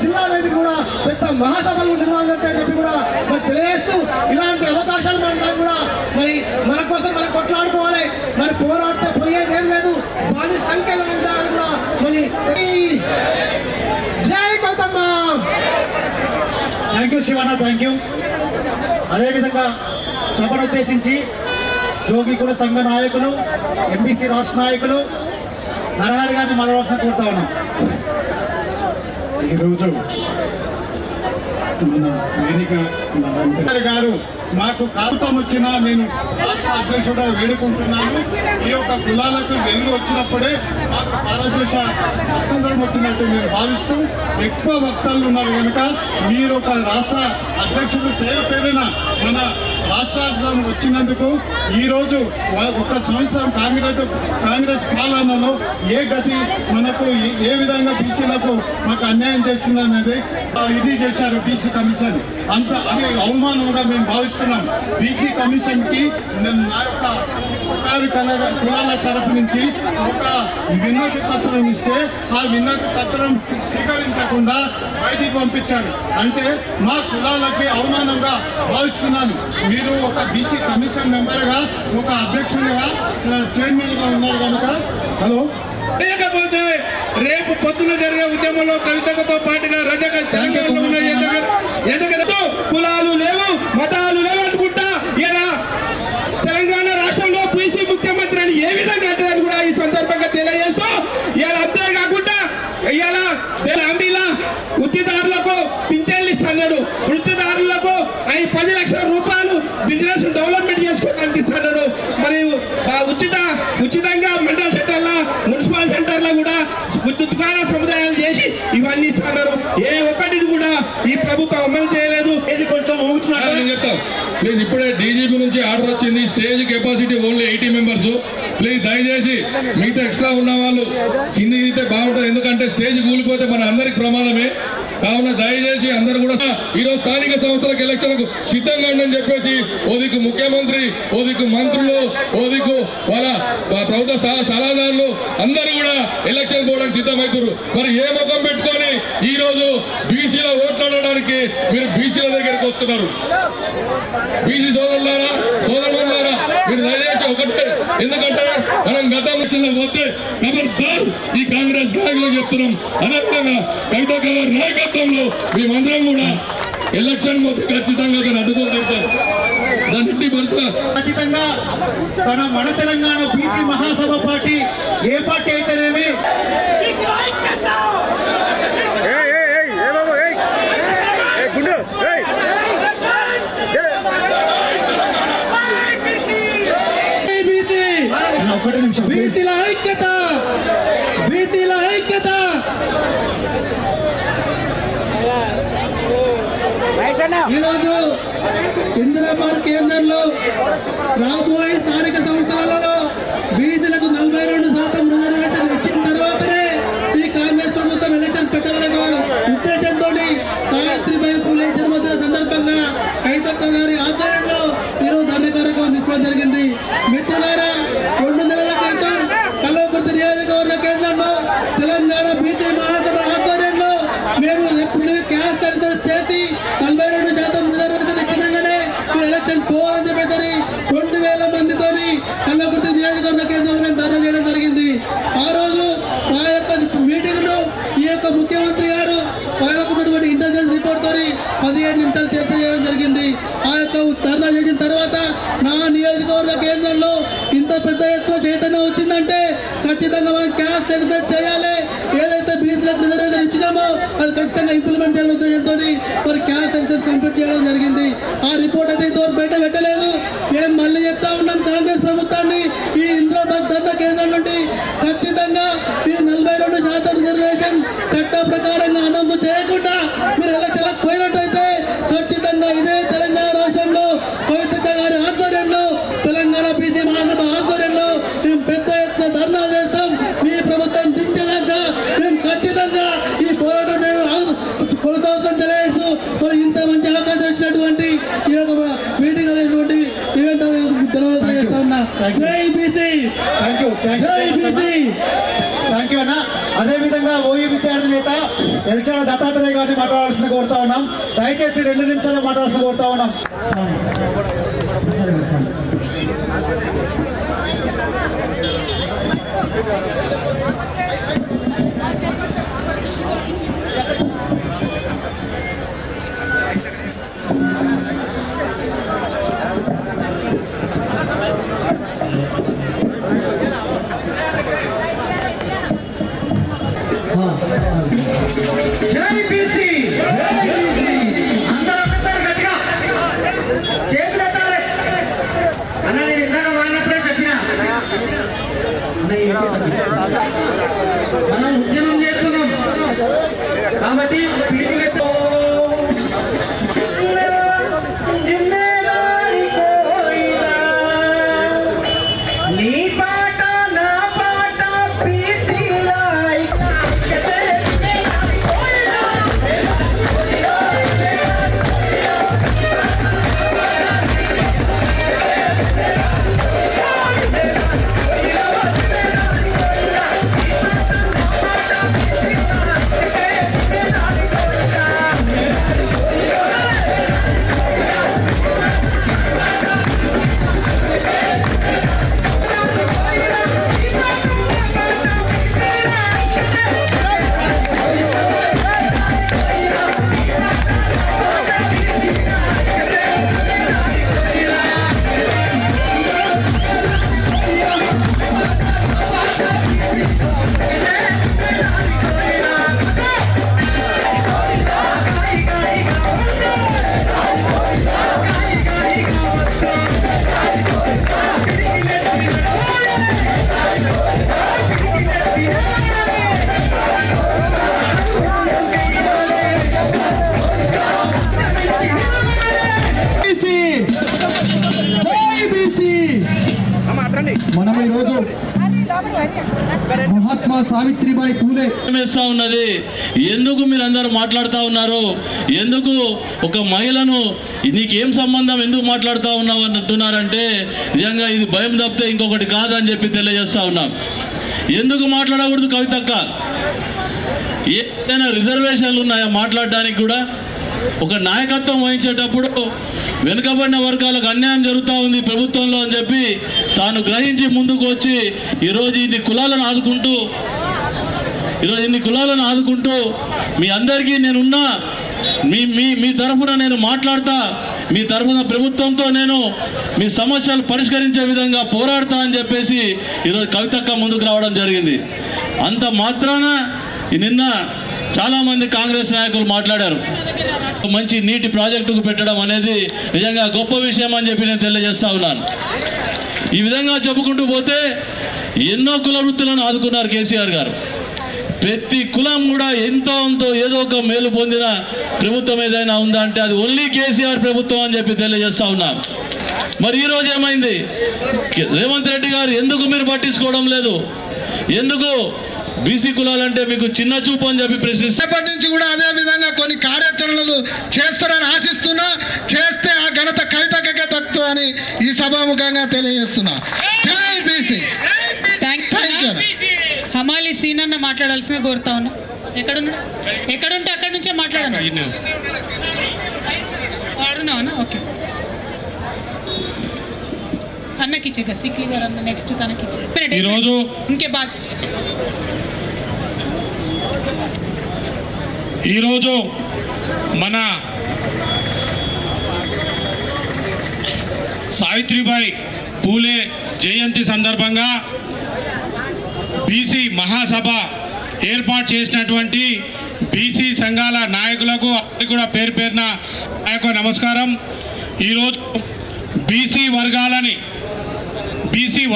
జిల్లా వేదిక కూడా పెద్ద మహాసభలు నిర్వహణ జరుగుతాయని చెప్పి కూడా మరి తెలియజేస్తూ, ఇలాంటి అవకాశాలు మనం కూడా మరి మన కోసం మనం కొట్లాడుకోవాలి. మరి పోరాడితే పోయేది ఏం లేదు. బానిస సంఖ్యల నిర్ధారణ కూడా మరి జై Gautamma. Thank you Sivanna, thank you. అదేవిధంగా సభను ఉద్దేశించి జోగిగూడ సంఘ నాయకులు, ఎంబీసీ రాష్ట్ర నాయకులు నరహరి గారిని మాట్లాడాల్సిన కోరుతా ఉన్నాం. ఈరోజు మన వేదిక గారు మాకు కాగితం వచ్చినా నేను రాష్ట్ర అధ్యక్షుడు వేడుకుంటున్నాను. ఈ యొక్క కులాలకు వెలుగు వచ్చినప్పుడే మాకు భారతదేశ స్వతంత్రం వచ్చినట్టు నేను భావిస్తూ, ఎక్కువ వక్తలు ఉన్నారు కనుక మీరు ఒక రాష్ట్ర అధ్యక్షుడు పేరున మన రాష్ట్రం వచ్చినందుకు ఈరోజు 1 సంవత్సరం కాంగ్రెస్ పాలనలో ఏ గతి మనకు ఏ విధంగా బీసీలకు మాకు అన్యాయం చేసిందనేది ఇది చేశారు బీసీ కమిషన్. అది అవమానంగా మేము భావిస్తున్నాం. బీసీ కమిషన్కి నా యొక్క కులాల తరపు నుంచి ఒక వినతి పత్రం ఇస్తే ఆ వినతి పత్రం స్వీకరించకుండా బయటికి పంపించారు. అంటే మా కులాలకి అవమానంగా భావిస్తున్నాను. మీరు ఒక బీసీ కమిషన్ మెంబర్గా, ఒక అధ్యక్షునిగా, చైర్మన్గా ఉన్నారు కనుక హలో లేకపోతే రేపు పొద్దున జరిగే ఉద్యమంలో కవితతో పాటుగా ఎందుకంటే కులాలు లేవు, మతాలు లేవు అనుకుంటా ఇలా తెలంగాణ రాష్ట్రంలో బీసీ ముఖ్యమంత్రి అని ఏ విధంగా అంటారని కూడా ఈ సందర్భంగా తెలియజేస్తూ, ఇలా అంతేకాకుండా ఇలా హామీలా వృత్తిదారులకు పింఛన్లు ఇస్తున్నాడు. వృత్తిదారులకు 10 లక్షల రూపాయలు బిజినెస్ డెవలప్మెంట్ చేసుకోవడానికి ఇస్తున్నాడు. మరియు ఉచితంగా మండల సెంటర్ల, మున్సిపల్ సెంటర్లో కూడా దుకాణ సముదాయాలు చేసి ఇవన్నీ ఇస్తున్నారు. ఏ ఒక్కటిని కూడా ఈ ప్రభుత్వం అమలు చేయలేదు. కొంచెం ప్లీజ్ ఇప్పుడే డీజీపీ నుంచి ఆర్డర్ వచ్చింది, stage capacity only 80 members. Please దయచేసి మిగతా ఎక్స్ట్రా ఉన్న వాళ్ళు కిందికి దిగితే బాగుంటుంది, ఎందుకంటే స్టేజ్ కూలిపోతే మన అందరికి ప్రమాదమే. కావున దయచేసి అందరూ కూడా ఈరోజు స్థానిక సంస్థలకు ఎలక్షన్లకు సిద్ధంగా ఉండని చెప్పేసి ఓదికు ముఖ్యమంత్రి, ఓదికు మంత్రులు, ఓదికు వాళ్ళ ప్రభుత్వ సలహాదారులు అందరూ కూడా ఎలక్షన్ పోవడానికి సిద్ధమవుతారు. మరి ఏ ముఖం పెట్టుకొని ఈ రోజు బీసీలో ఓట్లాడడానికి మీరు బీసీల దగ్గరికి వస్తున్నారు? బీసీ సోదరులారా మీరు దయచేసి ఒకటే, ఎందుకంటే మనం గతం వచ్చిన పోతే ఖబర్దార్ ఈ కాంగ్రెస్ నాయకులకు చెప్తున్నాం. అదేవిధంగా కవితక్క గారి నాయకత్వంలో మేమందరం కూడా ఎలక్షన్ పోతే ఖచ్చితంగా దాన్ని అడ్డుకొని తిడతాం. దాన్ని ఇంటి పడుతున్నా ఖచ్చితంగా మన తెలంగాణ బీసీ మహాసభ పార్టీ ఏ పార్టీ అయితేనేమి ఒకటి నిమిషం, బీసీల ఐక్యత, బీసీల ఐక్యత. ఈరోజు ఇందిరా పార్క్ కేంద్రంలో రాబోయే స్థానిక సంస్థలలో బీసీలకు 42% రిజర్వేషన్ ఇచ్చిన తర్వాతనే ఈ కాంగ్రెస్ ప్రభుత్వం ఎలక్షన్ పెట్టాలనే ఉద్దేశంతో సావిత్రిబాయి పూలే జన్మదిన సందర్భంగా కవితక్క గారి ఆధ్వర్యంలో ఈరోజు ధర్నా కార్యక్రమం తీసుకోవడం జరిగింది. మిత్రులారా, 2 నెలల క్రితం కల్వకుర్తి నియోజకవర్గ కేంద్రంలో తెలంగాణ బీసీ మహాసభ ఆధ్వర్యంలో మేము ఎప్పుడు క్యాస్ట్ సెన్సస్ చేసి 42% రిజర్వేషన్ ఇచ్చినాగానే మీరు ఎలక్షన్ పోవాలని చెప్పేసి 2000 మందితోని కల్వకుర్తి నియోజకవర్గ కేంద్రంలో మేము ధర్నా చేయడం జరిగింది. ఆ రోజు ఆ యొక్క మీటింగ్ ను ఈ యొక్క ముఖ్యమంత్రి గారు వాళ్ళకున్నటువంటి ఇంటెలిజెన్స్ రిపోర్ట్ తోని 17 నిమిషాలు చర్చ చేయడం జరిగింది. ఆ యొక్క ధర్నా చేసిన తర్వాత నా నియోజకవర్గ కేంద్రంలో ఇంత పెద్ద ఎత్తున చైతన్యం వచ్చిందంటే ఖచ్చితంగా మనం క్యాస్ట్ సెన్సస్ చేయాలి. ఏదైతే బీసీలకు రిజర్వేషన్ ఇచ్చినామో అది ఖచ్చితంగా ఇంప్లిమెంట్ చేయాలనే ఉద్దేశంతో మరి క్యాస్ట్ సెన్సస్ కంప్లీట్ చేయడం జరిగింది. ఆ రిపోర్ట్ అయితే ఇంతవరకు బయట పెట్టలేదు. మేము మళ్ళీ చెప్తా ఉన్నాం కాంగ్రెస్ ప్రభుత్వాన్ని, ఈ ఇందిరాబాద్ ధర్నా కేంద్రం నుండి ఖచ్చితంగా మీరు 42% రిజర్వేషన్ చట్ట ప్రకారంగా అనౌన్స్ చేయకుండా మీరు ఎలక్షన్లకు పోయినట్టయితే ఖచ్చితంగా ఇదే తెలంగాణ రాష్ట్రంలో కవితక్క గారి ఆధ్వర్యంలో తెలంగాణ బీసీ మహాసభ ఆధ్వర్యంలో మేము పెద్ద ఎత్తున ధర్నా చేస్తాం. మీ ప్రభుత్వం దించేదాకా మేము ఖచ్చితంగా ఈ పోరాటం కొనసాగుతాం తెలియజేస్తూ మరి ఇంత మంచి అవకాశం ఇచ్చినటువంటి ఈ యొక్క మీటింగ్ అనేటువంటి ఈవెంట్ ధన్యవాదాలు చేస్తా ఉన్నా. జై బీసీ. జై బీసీ. థ్యాంక్ యూ అన్న. అదేవిధంగా ఓయూ విద్యార్థి నేత ఎల్చాడ దత్తాత్రేయ గారిని మాట్లాడాల్సిన కోరుతా ఉన్నాం. దయచేసి 2 నిమిషాలు మాట్లాడాల్సిన కోరుతా ఉన్నాం. జై బీసీ. అందరూ ఒకసారి గట్టిగా చేతులు ఎత్తాలి అన్న. నేను ఇందాక వాడినప్పుడే చెప్పిన మహాత్మా సావిత్రిబాయి పూలే వేస్తా ఉన్నది. ఎందుకు మీరు అందరూ మాట్లాడుతూ ఉన్నారు? ఎందుకు ఒక మహిళను నీకేం సంబంధం ఎందుకు మాట్లాడుతూ ఉన్నావు అని అంటున్నారంటే నిజంగా ఇది భయం తప్పితే ఇంకొకటి కాదని చెప్పి తెలియజేస్తా ఉన్నాం. ఎందుకు మాట్లాడకూడదు కవితక్క? ఏదైనా రిజర్వేషన్లు ఉన్నాయా మాట్లాడడానికి? కూడా ఒక నాయకత్వం వహించేటప్పుడు వెనుకబడిన వర్గాలకు అన్యాయం జరుగుతూ ఉంది ప్రభుత్వంలో అని చెప్పి తాను గ్రహించి ముందుకు వచ్చి ఈరోజు ఇన్ని కులాలను ఆదుకుంటూ మీ అందరికీ నేనున్నా, మీ తరఫున నేను మాట్లాడతా, మీ తరఫున ప్రభుత్వంతో నేను మీ సమస్యలు పరిష్కరించే విధంగా పోరాడతా అని చెప్పేసి ఈరోజు కవితక్క ముందుకు రావడం జరిగింది. అంత మాత్రాన నిన్న చాలామంది కాంగ్రెస్ నాయకులు మాట్లాడారు. మంచి నీటి ప్రాజెక్టుకు పెట్టడం అనేది నిజంగా గొప్ప విషయం అని చెప్పి నేను తెలియజేస్తా ఉన్నాను. ఈ విధంగా చెప్పుకుంటూ పోతే ఎన్నో కుల వృత్తులను ఆదుకున్నారు కేసీఆర్ గారు. ప్రతి కులం కూడా ఎంతో ఏదో ఒక మేలు పొందిన ప్రభుత్వం ఏదైనా ఉందా అంటే అది ఓన్లీ కేసీఆర్ ప్రభుత్వం అని చెప్పి తెలియజేస్తా ఉన్నాం. మరి ఈరోజు ఏమైంది? రేవంత్ రెడ్డి గారు ఎందుకు మీరు పట్టించుకోవడం లేదు? ఎందుకు బీసీ కులాలంటే మీకు చిన్న చూపు అని చెప్పి ప్రశ్నిస్తున్నప్పటి నుంచి కూడా అదే విధంగా కొన్ని కార్యాచరణలు చేస్తారని ఆశిస్తున్నా. చేస్తే ఆ ఘనత కవితకే దక్కుతుందని ఈ సభాముఖంగా తెలియజేస్తున్నా. జై బీసీ. హమాలి సీనన్న మాట్లాడాల్సిన కోరుతా ఉన్నా. ఎక్కడుంటే అక్కడి నుంచే మాట్లాడాను. వాడున్నావునా? ఓకే, అన్నకి ఇచ్చేగా సిక్లీ గారు అన్న నెక్స్ట్ తనకి ఇచ్చే ఈరోజు ఇంకే బాత్. ఈరోజు మన సావిత్రిబాయి పూలే జయంతి సందర్భంగా బీసీ మహాసభ ఏర్పాటు చేసినటువంటి బీసీ సంఘాల నాయకులకు అందరికీ కూడా పేరు పేరున నమస్కారం. ఈరోజు బీసీ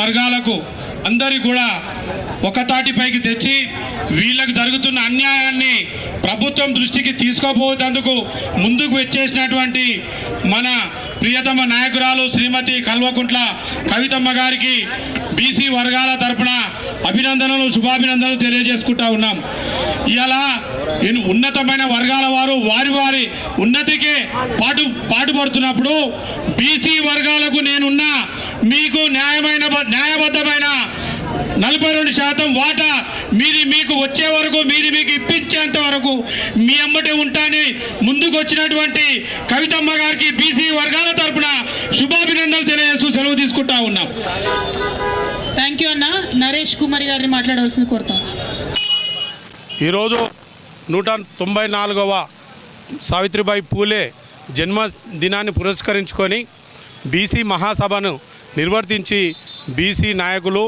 వర్గాలకు అందరి కూడా ఒక తాటిపైకి తెచ్చి వీళ్ళకి జరుగుతున్న అన్యాయాన్ని ప్రభుత్వం దృష్టికి తీసుకోపోయేందుకు ముందుకు వచ్చేసినటువంటి మన ప్రియతమ నాయకురాలు శ్రీమతి కల్వకుంట్ల కవితమ్మ గారికి బీసీ వర్గాల తరపున అభినందనలు, శుభాభినందనలు తెలియజేసుకుంటా ఉన్నాం. ఇలా ఉన్నతమైన వర్గాల వారు వారి ఉన్నతికి పాటుపడుతున్నప్పుడు బీసీ వర్గాలకు నేనున్నా, మీకు న్యాయబద్ధమైన 42% వాటా మీకు వచ్చే వరకు మీకు ఇప్పించేంత వరకు మీ అమ్మటే ఉంటాని ముందుకు వచ్చినటువంటి కవితమ్మ గారికి బీసీ వర్గాల తరపున శుభాభినందనలు తెలియజేస్తూ సెలవు తీసుకుంటా ఉన్నాం. థ్యాంక్ యూ అన్న. నరేష్ కుమార్ గారిని మాట్లాడవలసింది కోరుతాం. ఈరోజు 194వ సావిత్రిబాయి పూలే జన్మదినాన్ని పురస్కరించుకొని బీసీ మహాసభను నిర్వర్తించి బీసీ నాయకులు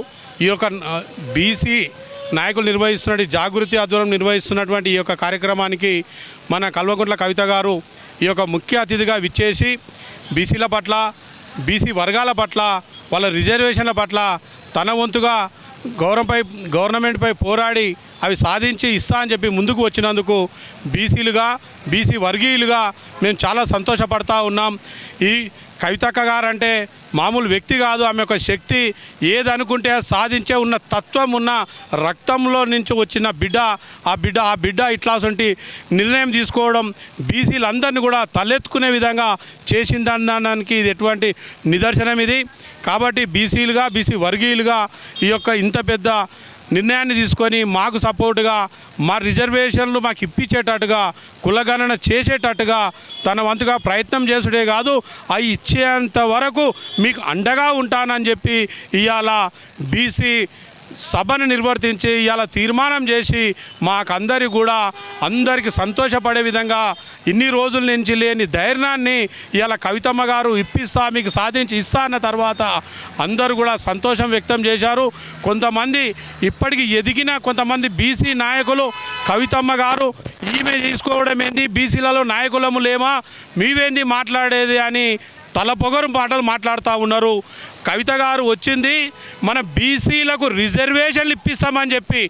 నిర్వహిస్తున్నటువంటి జాగృతి ఆధ్వర్యం నిర్వహిస్తున్నటువంటి ఈ యొక్క కార్యక్రమానికి మన కల్వకుంట్ల కవిత గారు ఈ యొక్క ముఖ్య అతిథిగా విచ్చేసి బీసీల పట్ల, బీసీ వర్గాల పట్ల, వాళ్ళ రిజర్వేషన్ల పట్ల తన వంతుగా గవర్నమెంట్పై పోరాడి అవి సాధించి ఇస్తా అని చెప్పి ముందుకు వచ్చినందుకు బీసీ వర్గీయులుగా మేము చాలా సంతోషపడతా ఉన్నాం. ఈ కవితక్క గారంటే మామూలు వ్యక్తి కాదు. ఆమె యొక్క శక్తి ఏదనుకుంటే సాధించే ఉన్న తత్వం ఉన్న రక్తంలో నుంచి వచ్చిన బిడ్డ ఇట్లాంటి నిర్ణయం తీసుకోవడం బీసీలందరినీ కూడా తలెత్తుకునే విధంగా చేసిందనడానికి ఇది ఎటువంటి నిదర్శనం ఇది. కాబట్టి బీసీ వర్గీయులుగా ఈ యొక్క ఇంత పెద్ద నిర్ణయాన్ని తీసుకొని మాకు సపోర్టుగా, మా రిజర్వేషన్లు మాకు ఇప్పించేటట్టుగా, కులగణన చేసేటట్టుగా తన వంతుగా ప్రయత్నం చేసుడే కాదు, అవి ఇచ్చేంత వరకు మీకు అండగా ఉంటానని చెప్పి ఇవాళ బీసీ సభను నిర్వర్తించి ఇవాళ తీర్మానం చేసి అందరికీ సంతోషపడే విధంగా ఇన్ని రోజుల నుంచి లేని ధైర్యాన్ని ఇవాళ కవితమ్మ గారు మీకు సాధించి ఇస్తా అన్న తర్వాత అందరూ కూడా సంతోషం వ్యక్తం చేశారు. కొంతమంది ఇప్పటికీ ఎదిగిన కొంతమంది బీసీ నాయకులు కవితమ్మ గారు ఈమె తీసుకోవడం ఏంది, బీసీలలో నాయకులము లేమా, మీవేంది మాట్లాడేది అని తలపొగరు మాటలు మాట్లాడుతూ ఉన్నారు. కవిత గారు వచ్చింది మన బీసీలకు రిజర్వేషన్లు ఇప్పిస్తామని చెప్పి,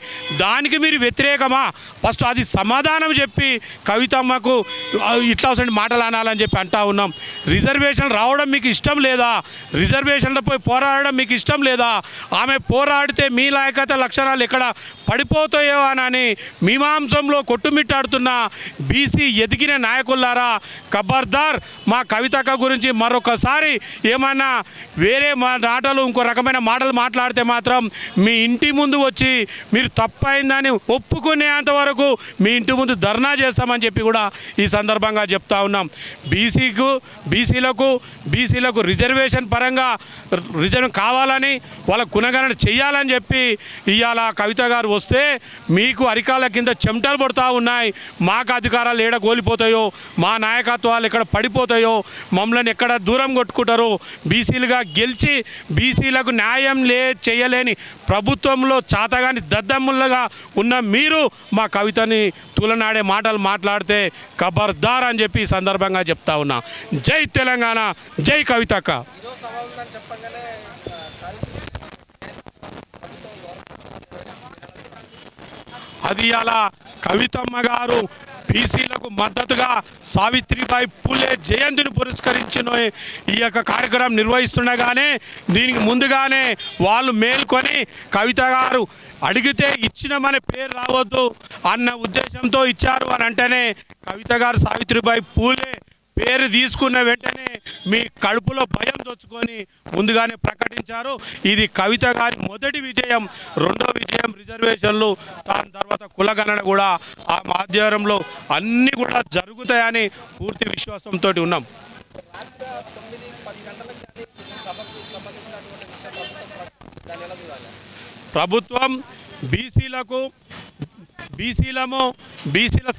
దానికి మీరు వ్యతిరేకమా? ఫస్ట్ అది సమాధానం చెప్పి కవితమ్మకు ఇట్లా మాటలు అనాలని చెప్పి అంటా ఉన్నాం. రిజర్వేషన్ రావడం మీకు ఇష్టం లేదా? రిజర్వేషన్లపై పోరాడడం మీకు ఇష్టం లేదా? ఆమె పోరాడితే మీ లాయకత లక్షణాలు ఎక్కడ పడిపోతాయో అని మీమాంసంలో కొట్టుమిట్టాడుతున్న బీసీ ఎదిగిన నాయకులారా, ఖబర్దార్ మా కవితక్క గురించి మరొకసారి ఏమన్నా వేరే మాటలు ఇంకో రకమైన మాటలు మాట్లాడితే మాత్రం మీ ఇంటి ముందు వచ్చి మీరు తప్పైందని ఒప్పుకునేంత వరకు మీ ఇంటి ముందు ధర్నా చేస్తామని చెప్పి కూడా ఈ సందర్భంగా చెప్తా ఉన్నాం. బీసీలకు రిజర్వేషన్ పరంగా రిజర్వ్ కావాలని వాళ్ళ గుణగణన చేయాలని చెప్పి ఇవాళ కవిత గారు వస్తే మీకు అరికాల కింద చెమటలు పడుతూ ఉన్నాయి. మాకు అధికారాలు ఎక్కడ కోల్పోతాయో, మా నాయకత్వాలు ఎక్కడ పడిపోతాయో, మమ్మల్ని ఎక్కడ దూరం కొట్టుకుంటారో, బీసీలుగా గెలిచి బీసీలకు న్యాయం చేయలేని ప్రభుత్వంలో చాతగాని దద్దమ్ములుగా ఉన్న మీరు మా కవితని తులనాడే మాటలు మాట్లాడితే ఖబర్దార్ అని చెప్పి ఈ సందర్భంగా చెప్తా ఉన్నా. జై తెలంగాణ, జై కవితక్క. అది అలా కవితమ్మ గారు బీసీలకు మద్దతుగా సావిత్రిబాయి పూలే జయంతిని పురస్కరించిన ఈ యొక్క కార్యక్రమం నిర్వహిస్తుండగానే దీనికి ముందుగానే వాళ్ళు మేల్కొని కవిత గారు అడిగితే ఇచ్చినమనే పేరు రావద్దు అన్న ఉద్దేశంతో ఇచ్చారు అని అంటేనే కవిత గారు సావిత్రిబాయి పూలే పేరు తీసుకున్న వెంటనే మీ కడుపులో భయం దొచ్చుకొని ముందుగానే ప్రకటించారు. ఇది కవిత గారి మొదటి విజయం. రెండో విజయం రిజర్వేషన్లు, దాని తర్వాత కులగణన కూడా ఆ మాధ్యమంలో అన్నీ కూడా జరుగుతాయని పూర్తి విశ్వాసంతో ఉన్నాం. ప్రభుత్వం బీసీల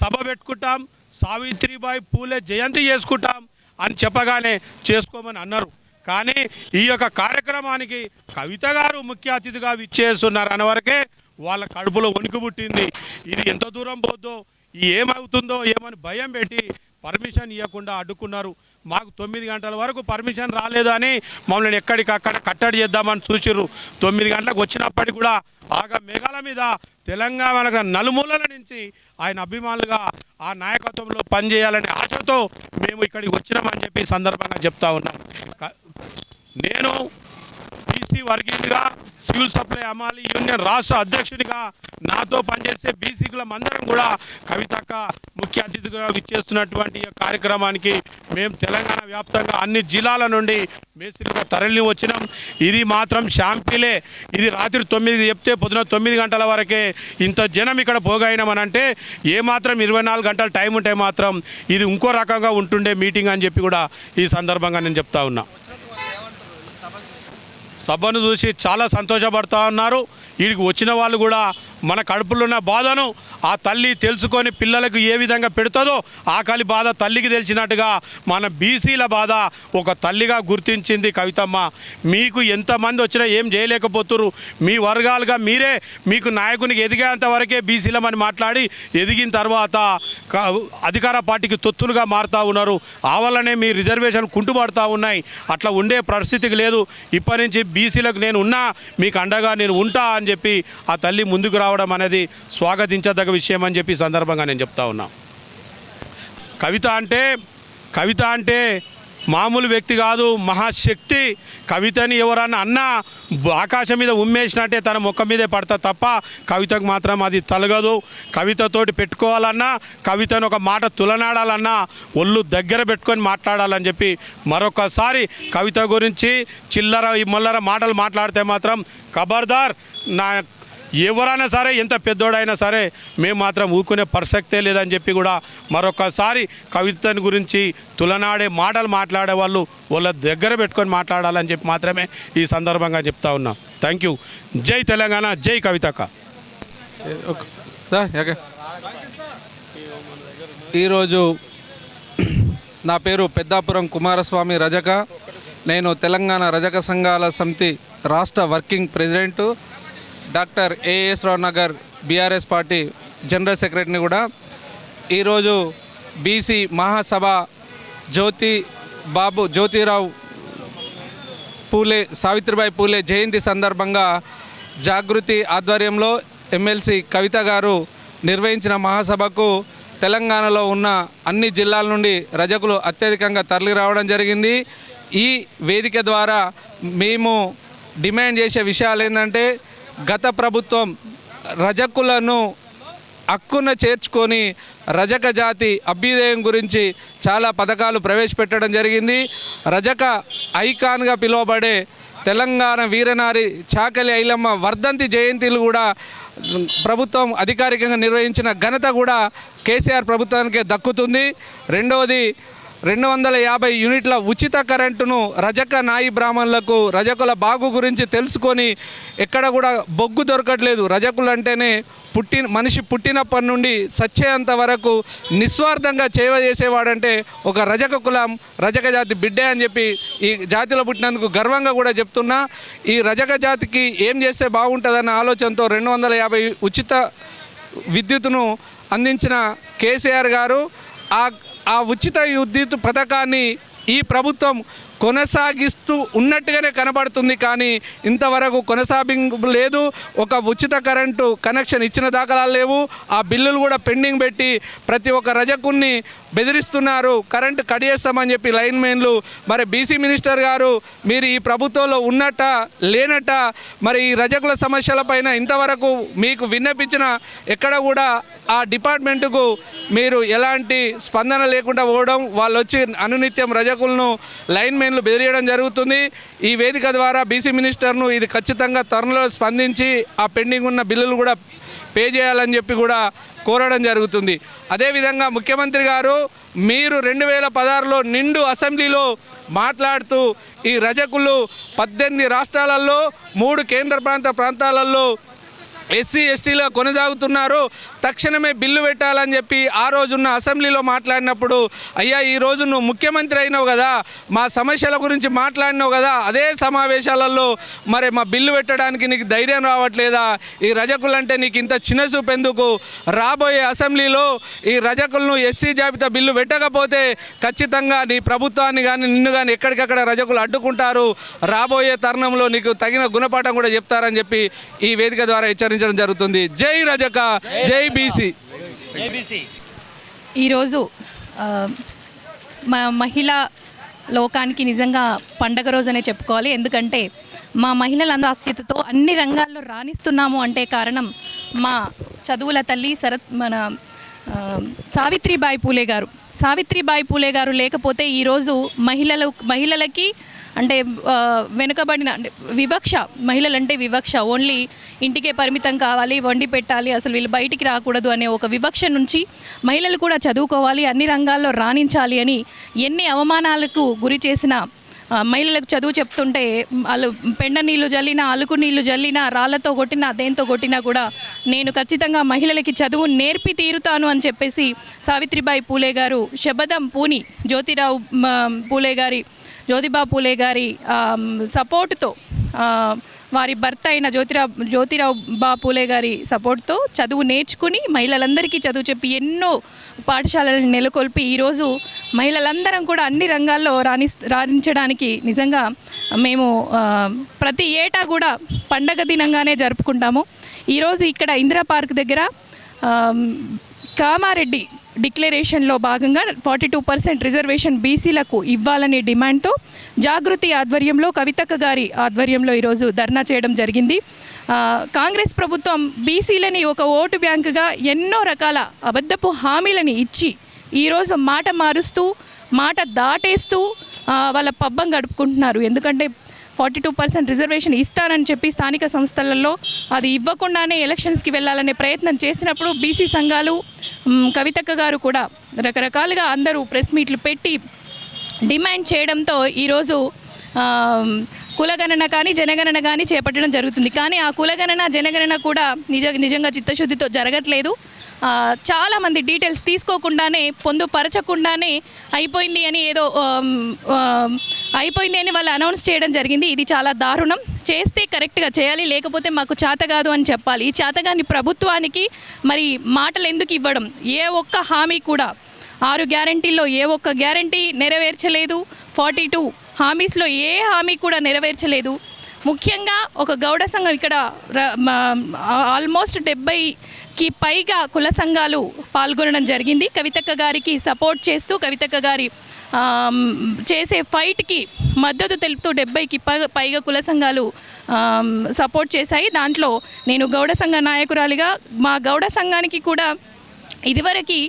సభ పెట్టుకుంటాం, సావిత్రిబాయి పూలే జయంతి చేసుకుంటాం అని చెప్పగానే చేసుకోమని అన్నారు. కానీ ఈ యొక్క కార్యక్రమానికి కవిత గారు ముఖ్య అతిథిగా విచ్చేస్తున్నారు అన్న వరకే వాళ్ళ కడుపులో వణుకు పుట్టింది. ఇది ఎంత దూరం పోద్దో, ఏమవుతుందో ఏమని భయం పెట్టి పర్మిషన్ ఇవ్వకుండా అడ్డుకున్నారు. మాకు 9 గంటల వరకు పర్మిషన్ రాలేదని మమ్మల్ని ఎక్కడికక్కడ కట్టడి చేద్దామని చూసిర్రు. 9 గంటలకు వచ్చినప్పటికీ కూడా ఆగా మేఘాల మీద తెలంగాణ నలుమూలల నుంచి ఆయన అభిమానులుగా ఆ నాయకత్వంలో పనిచేయాలనే ఆశతో మేము ఇక్కడికి వచ్చినామని చెప్పి సందర్భంగా చెప్తా ఉన్నాం. నేను బీసీ వర్గీయుడిగా సివిల్ సప్లై అమాలి యూనియన్ రాష్ట్ర అధ్యక్షుడిగా నాతో పనిచేసే బీసీకులందరం కూడా కవితక్క ముఖ్య అతిథిగా విచ్చేస్తున్నటువంటి ఈ కార్యక్రమానికి మేము తెలంగాణ వ్యాప్తంగా అన్ని జిల్లాల నుండి మేస్త్రిగా తరలి వచ్చినాం. ఇది మాత్రం షాంపిలే. ఇది రాత్రి 9 చెప్తే పొద్దున 9 గంటల వరకే ఇంత జనం ఇక్కడ పోగైనామని అంటే ఏమాత్రం 24 గంటల టైం ఉంటే మాత్రం ఇది ఇంకో రకంగా ఉంటుండే మీటింగ్ అని చెప్పి కూడా ఈ సందర్భంగా నేను చెప్తా ఉన్నా. సభను చూసి చాలా సంతోషపడుతూ ఉన్నారు. వీడికి వచ్చిన వాళ్ళు కూడా మన కడుపులో ఉన్న బాధను ఆ తల్లి తెలుసుకొని పిల్లలకు ఏ విధంగా పెడుతుందో ఆకలి బాధ తల్లికి తెలిసినట్టుగా మన బీసీల బాధ ఒక తల్లిగా గుర్తించింది కవితమ్మ. మీకు ఎంతమంది వచ్చినా ఏం చేయలేకపోతున్నారు. మీ వర్గాలుగా మీరే మీకు నాయకునికి ఎదిగేంత వరకే బీసీలమని మాట్లాడి ఎదిగిన తర్వాత అధికార పార్టీకి తొత్తులుగా మారుతూ ఉన్నారు. ఆ వల్లనే మీ రిజర్వేషన్ కుంటుపడుతూ ఉన్నాయి. అట్లా ఉండే పరిస్థితికి లేదు. ఇప్పటి నుంచి బీసీలకు నేను ఉన్నా, మీకు అండగా నేను ఉంటా అని చెప్పి ఆ తల్లి ముందుకు రావడం అనేది స్వాగతించదగ్గ విషయం అని చెప్పి సందర్భంగా నేను చెప్తా ఉన్నా. కవిత అంటే మామూలు వ్యక్తి కాదు, మహాశక్తి. కవితని ఎవరన్నా అన్నా ఆకాశం మీద ఉమ్మేసినట్టే తన ముఖం మీదే పడతా తప్ప కవితకు మాత్రం అది తలగదు. కవితతోటి పెట్టుకోవాలన్నా, కవితను ఒక మాట తులనాడాలన్నా ఒళ్ళు దగ్గర పెట్టుకొని మాట్లాడాలని చెప్పి మరొకసారి కవిత గురించి చిల్లర మొల్లర మాటలు మాట్లాడితే మాత్రం ఖబర్దార్. నా ఎవరైనా సరే, ఎంత పెద్దోడైనా సరే మేము మాత్రం ఊరుకునే ప్రసక్తే లేదని చెప్పి కూడా మరొకసారి కవితని గురించి తులనాడే మాటలు మాట్లాడే వాళ్ళు వాళ్ళ దగ్గర పెట్టుకొని మాట్లాడాలని చెప్పి మాత్రమే ఈ సందర్భంగా చెప్తా ఉన్నా. Thank you. జై తెలంగాణ, జై కవితక్క. ఈరోజు నా పేరు పెద్దాపురం కుమారస్వామి రజక. నేను తెలంగాణ రజక సంఘాల సమితి రాష్ట్ర వర్కింగ్ ప్రెసిడెంటు, డాక్టర్ ఏఎస్ రావు నగర్ బీఆర్ఎస్ పార్టీ జనరల్ సెక్రటరీని కూడా. ఈరోజు బీసీ మహాసభ జ్యోతి బాబు జ్యోతిరావు పూలే సావిత్రిబాయి పూలే జయంతి సందర్భంగా జాగృతి ఆధ్వర్యంలో ఎమ్మెల్సీ కవిత గారు నిర్వహించిన మహాసభకు తెలంగాణలో ఉన్న అన్ని జిల్లాల నుండి రజకులు అత్యధికంగా తరలి రావడం జరిగింది. ఈ వేదిక ద్వారా మేము డిమాండ్ చేసే విషయాలు ఏంటంటే, గత ప్రభుత్వం రజకులను హక్కున చేర్చుకొని రజక జాతి అభ్యుదయం గురించి చాలా పథకాలు ప్రవేశపెట్టడం జరిగింది. రజక ఐకాన్గా పిలువబడే తెలంగాణ వీరనారి చాకలి ఐలమ్మ వర్ధంతి జయంతిలు కూడా ప్రభుత్వం అధికారికంగా నిర్వహించిన ఘనత కూడా కేసీఆర్ ప్రభుత్వానికే దక్కుతుంది. రెండవది 250 యూనిట్ల ఉచిత కరెంటును రజక నాయి బ్రాహ్మణులకు రజకుల బాగు గురించి తెలుసుకొని ఎక్కడ కూడా బొగ్గు దొరకట్లేదు. రజకులు అంటేనే మనిషి పుట్టినప్పటి నుండి చచ్చేంత వరకు నిస్వార్థంగా సేవ చేసేవాడంటే ఒక రజక కులం, రజక జాతి బిడ్డే అని చెప్పి ఈ జాతిలో పుట్టినందుకు గర్వంగా కూడా చెప్తున్నా. ఈ రజక జాతికి ఏం చేస్తే బాగుంటుందన్న ఆలోచనతో 250 ఉచిత విద్యుత్తును అందించిన కేసీఆర్ గారు ఆ ఉచిత విద్యుత్ పథకాన్ని ఈ ప్రభుత్వం కొనసాగిస్తూ ఉన్నట్టుగానే కనబడుతుంది. కానీ ఇంతవరకు కొనసాగింపు లేదు. ఒక ఉచిత కరెంటు కనెక్షన్ ఇచ్చిన దాఖలాలు లేవు. ఆ బిల్లులు కూడా పెండింగ్ పెట్టి ప్రతి ఒక్క రజకుని బెదిరిస్తున్నారు. కరెంటు కట్ చేస్తామని చెప్పి లైన్ మెన్లు. మరి బీసీ మినిస్టర్ గారు మీరు ఈ ప్రభుత్వంలో ఉన్నట్ట లేనట్ట, మరి ఈ రజకుల సమస్యలపైన ఇంతవరకు మీకు విన్నపించిన ఎక్కడ కూడా ఆ డిపార్ట్మెంటుకు మీరు ఎలాంటి స్పందన లేకుండా పోవడం, వాళ్ళు వచ్చి అనునిత్యం రజకులను లైన్ మెన్లు బెదిరియడం జరుగుతుంది. ఈ వేదిక ద్వారా బీసీ మినిస్టర్ను ఇది ఖచ్చితంగా త్వరలో స్పందించి ఆ పెండింగ్ ఉన్న బిల్లులు కూడా పే చేయాలని చెప్పి కూడా కోరడం జరుగుతుంది. అదేవిధంగా ముఖ్యమంత్రి గారు మీరు 2016లో నిండు అసెంబ్లీలో మాట్లాడుతూ ఈ రజకులు 18 రాష్ట్రాలలో 3 కేంద్ర ప్రాంతాలలో ఎస్సీ ఎస్టీలో కొనసాగుతున్నారు, తక్షణమే బిల్లు పెట్టాలని చెప్పి ఆ రోజున్న అసెంబ్లీలో మాట్లాడినప్పుడు, అయ్యా ఈ రోజు నువ్వు ముఖ్యమంత్రి అయినావు కదా, మా సమస్యల గురించి మాట్లాడినావు కదా, అదే సమావేశాలలో మరి మా బిల్లు పెట్టడానికి నీకు ధైర్యం రావట్లేదా? ఈ రజకులంటే నీకు ఇంత చిన్నచూపు ఎందుకు? రాబోయే అసెంబ్లీలో ఈ రజకులను ఎస్సీ జాబితా బిల్లు పెట్టకపోతే ఖచ్చితంగా నీ ప్రభుత్వాన్ని కానీ నిన్ను కానీ ఎక్కడికక్కడ రజకులు అడ్డుకుంటారు. రాబోయే తరుణంలో నీకు తగిన గుణపాఠం కూడా చెప్తారని చెప్పి ఈ వేదిక ద్వారా హెచ్చరించారు జరుగుతుంది. జై రజక, జై బీసీ. ఈరోజు మహిళా లోకానికి నిజంగా పండగ రోజనే చెప్పుకోవాలి. ఎందుకంటే మా మహిళలందరూ ఆశ్చర్యతతో అన్ని రంగాల్లో రాణిస్తున్నాము అంటే కారణం మా చదువుల తల్లి మన సావిత్రిబాయి పూలే గారు. సావిత్రిబాయి పూలే గారు లేకపోతే ఈరోజు మహిళలకి అంటే వెనుకబడిన అంటే వివక్ష, మహిళలంటే వివక్ష, ఓన్లీ ఇంటికే పరిమితం కావాలి, వండి పెట్టాలి, అసలు వీళ్ళు బయటికి రాకూడదు అనే ఒక వివక్ష నుంచి మహిళలు కూడా చదువుకోవాలి, అన్ని రంగాల్లో రాణించాలి అని ఎన్ని అవమానాలకు గురి చేసిన మహిళలకు చదువు చెప్తుంటే వాళ్ళు పెండ నీళ్ళు జల్లినా, అలుకు నీళ్ళు జల్లినా, రాళ్లతో కొట్టినా, దేంతో కొట్టినా కూడా నేను ఖచ్చితంగా మహిళలకి చదువు నేర్పి తీరుతాను అని చెప్పేసి సావిత్రిబాయి పూలే గారు శబదం పూని జ్యోతిబా పూలే గారి సపోర్టుతో, వారి భర్త అయిన జ్యోతిరావు బా పూలే గారి సపోర్ట్తో చదువు నేర్చుకుని మహిళలందరికీ చదువు చెప్పి ఎన్నో పాఠశాలలను నెలకొల్పి ఈరోజు మహిళలందరం కూడా అన్ని రంగాల్లో రాణించడానికి నిజంగా మేము ప్రతి ఏటా కూడా పండగ దినంగానే జరుపుకుంటాము. ఈరోజు ఇక్కడ ఇందిరా పార్క్ దగ్గర కామారెడ్డి డిక్లరేషన్లో భాగంగా 42% రిజర్వేషన్ బీసీలకు ఇవ్వాలనే డిమాండ్తో జాగృతి ఆధ్వర్యంలో కవితక్క గారి ఆధ్వర్యంలో ఈరోజు ధర్నా చేయడం జరిగింది. కాంగ్రెస్ ప్రభుత్వం బీసీలని ఒక ఓటు బ్యాంకుగా ఎన్నో రకాల అబద్ధపు హామీలని ఇచ్చి ఈరోజు మాట మారుస్తూ, మాట దాటేస్తూ వాళ్ళ పబ్బం గడుపుకుంటున్నారు. ఎందుకంటే 42% రిజర్వేషన్ ఇస్తానని చెప్పి స్థానిక సంస్థలలో అది ఇవ్వకుండానే ఎలక్షన్స్కి వెళ్ళాలనే ప్రయత్నం చేసినప్పుడు బీసీ సంఘాలు, కవితక్క గారు కూడా రకరకాలుగా అందరూ ప్రెస్ మీట్లు పెట్టి డిమాండ్ చేయడంతో ఈరోజు కులగణన కానీ జనగణన కానీ చేపట్టడం జరుగుతుంది. కానీ ఆ కులగణన జనగణన కూడా నిజంగా చిత్తశుద్ధితో జరగట్లేదు. చాలామంది డీటెయిల్స్ తీసుకోకుండానే, పొందుపరచకుండానే అయిపోయింది అని వాళ్ళు అనౌన్స్ చేయడం జరిగింది. ఇది చాలా దారుణం. చేస్తే కరెక్ట్గా చేయాలి, లేకపోతే మాకు చేత కాదు అని చెప్పాలి. ఈ చేతగాని ప్రభుత్వానికి మరి మాటలు ఎందుకు ఇవ్వడం? ఏ ఒక్క హామీ కూడా 6 గ్యారంటీల్లో ఏ ఒక్క గ్యారంటీ నెరవేర్చలేదు. 42 హామీస్లో ఏ హామీ కూడా నెరవేర్చలేదు. ముఖ్యంగా ఒక గౌడ సంఘం ఇక్కడ ఆల్మోస్ట్ 70కి పైగా కుల సంఘాలు పాల్గొనడం జరిగింది. కవితక్క గారికి సపోర్ట్ చేస్తూ కవితక్క గారి చేసే ఫైట్కి మద్దతు తెలుపుతూ 70కి పైగా కుల సంఘాలు సపోర్ట్ చేశాయి. దాంట్లో నేను గౌడ సంఘ నాయకురాలిగా మా గౌడ సంఘానికి కూడా ఇదివరకు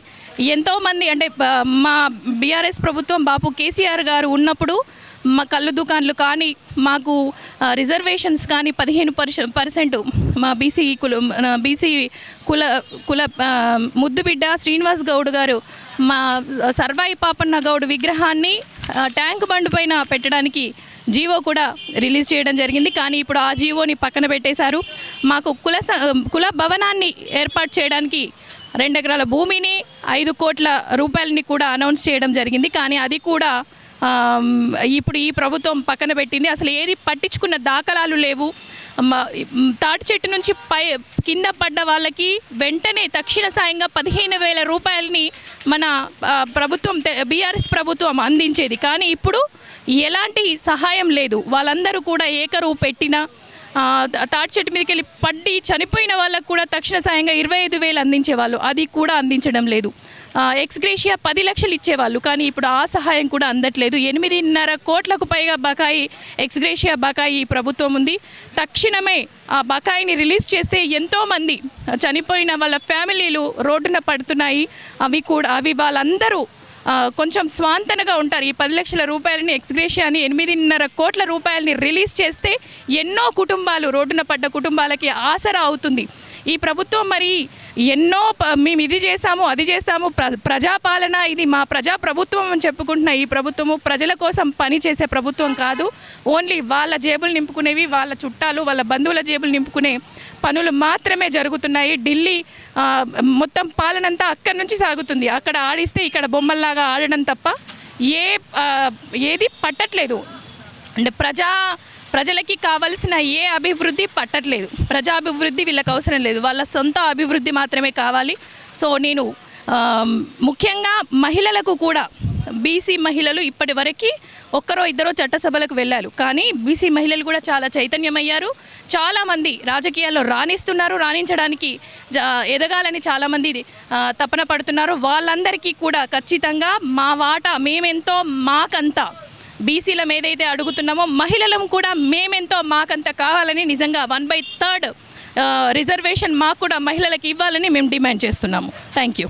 ఎంతోమంది అంటే మా బీఆర్ఎస్ ప్రభుత్వం బాపు కేసీఆర్ గారు ఉన్నప్పుడు మా కళ్ళు దుకాన్లు కానీ మాకు రిజర్వేషన్స్ కానీ 15% మా బీసీ కుల ముద్దుబిడ్డ శ్రీనివాస్ గౌడ్ గారు మా సర్వాయి పాపన్న గౌడ్ విగ్రహాన్ని ట్యాంక్ బండ్ పైన పెట్టడానికి జీవో కూడా రిలీజ్ చేయడం జరిగింది. కానీ ఇప్పుడు ఆ జీవోని పక్కన పెట్టేశారు. మాకు కుల భవనాన్ని ఏర్పాటు చేయడానికి 2 ఎకరాల భూమిని 5 కోట్ల రూపాయలని కూడా అనౌన్స్ చేయడం జరిగింది. కానీ అది కూడా ఇప్పుడు ఈ ప్రభుత్వం పక్కన పెట్టింది. అసలు ఏది పట్టించుకున్న దాఖలాలు లేవు. తాటి చెట్టు నుంచి కింద పడ్డ వాళ్ళకి వెంటనే తక్షణ సాయంగా 15,000 రూపాయలని మన ప్రభుత్వం బీఆర్ఎస్ ప్రభుత్వం అందించేది. కానీ ఇప్పుడు ఎలాంటి సహాయం లేదు. వాళ్ళందరూ కూడా ఏకరువు పెట్టిన తాటి చెట్టు మీదకి వెళ్ళి పడ్డి చనిపోయిన వాళ్ళకు కూడా తక్షణ సాయంగా 25,000 అందించేవాళ్ళు, అది కూడా అందించడం లేదు. ఎక్స్గ్రేషియా 10 లక్షలు ఇచ్చేవాళ్ళు, కానీ ఇప్పుడు ఆ సహాయం కూడా అందట్లేదు. 8.5 కోట్లకు పైగా బకాయి ఎక్స్గ్రేషియా బకాయి ప్రభుత్వం ఉంది. తక్షణమే ఆ బకాయిని రిలీజ్ చేస్తే ఎంతోమంది చనిపోయిన వాళ్ళ ఫ్యామిలీలు రోడ్డున పడుతున్నాయి. అవి వాళ్ళందరూ కొంచెం స్వాంతనగా ఉంటారు. ఈ 10 లక్షల రూపాయలని ఎక్స్గ్రేషియాని 8.5 కోట్ల రూపాయలని రిలీజ్ చేస్తే ఎన్నో కుటుంబాలు రోడ్డున పడ్డ కుటుంబాలకి ఆసరా అవుతుంది. ఈ ప్రభుత్వం మరి ఎన్నో మేము ఇది చేసాము అది చేస్తాము ప్రజాపాలన, ఇది మా ప్రజా ప్రభుత్వం అని చెప్పుకుంటున్న ఈ ప్రభుత్వము ప్రజల కోసం పని చేసే ప్రభుత్వం కాదు. ఓన్లీ వాళ్ళ జేబులు నింపుకునేవి, వాళ్ళ చుట్టాలు వాళ్ళ బంధువుల జేబులు నింపుకునే పనులు మాత్రమే జరుగుతున్నాయి. ఢిల్లీ మొత్తం పాలనంతా అక్కడి నుంచి సాగుతుంది. అక్కడ ఆడిస్తే ఇక్కడ బొమ్మల్లాగా ఆడడం తప్ప ఏది పట్టట్లేదు. అంటే ప్రజలకి కావాల్సిన ఏ అభివృద్ధి పట్టట్లేదు. ప్రజాభివృద్ధి వీళ్ళకి అవసరం లేదు, వాళ్ళ సొంత అభివృద్ధి మాత్రమే కావాలి. సో నేను ముఖ్యంగా మహిళలకు కూడా, బీసీ మహిళలు ఇప్పటి వరకు 1-2 చట్టసభలకు వెళ్ళారు. కానీ బీసీ మహిళలు కూడా చాలా చైతన్యమయ్యారు. చాలామంది రాజకీయాల్లో రాణించడానికి ఎదగాలని చాలామంది తపన పడుతున్నారు. వాళ్ళందరికీ కూడా ఖచ్చితంగా మా వాటా మేమెంతో మాకంతా బీసీలం ఏదైతే అడుగుతున్నామో మహిళలం కూడా మేమెంతో మాకంత కావాలని నిజంగా 1/3 రిజర్వేషన్ మాకు కూడా మహిళలకు ఇవ్వాలని మేము డిమాండ్ చేస్తున్నాము. Thank you.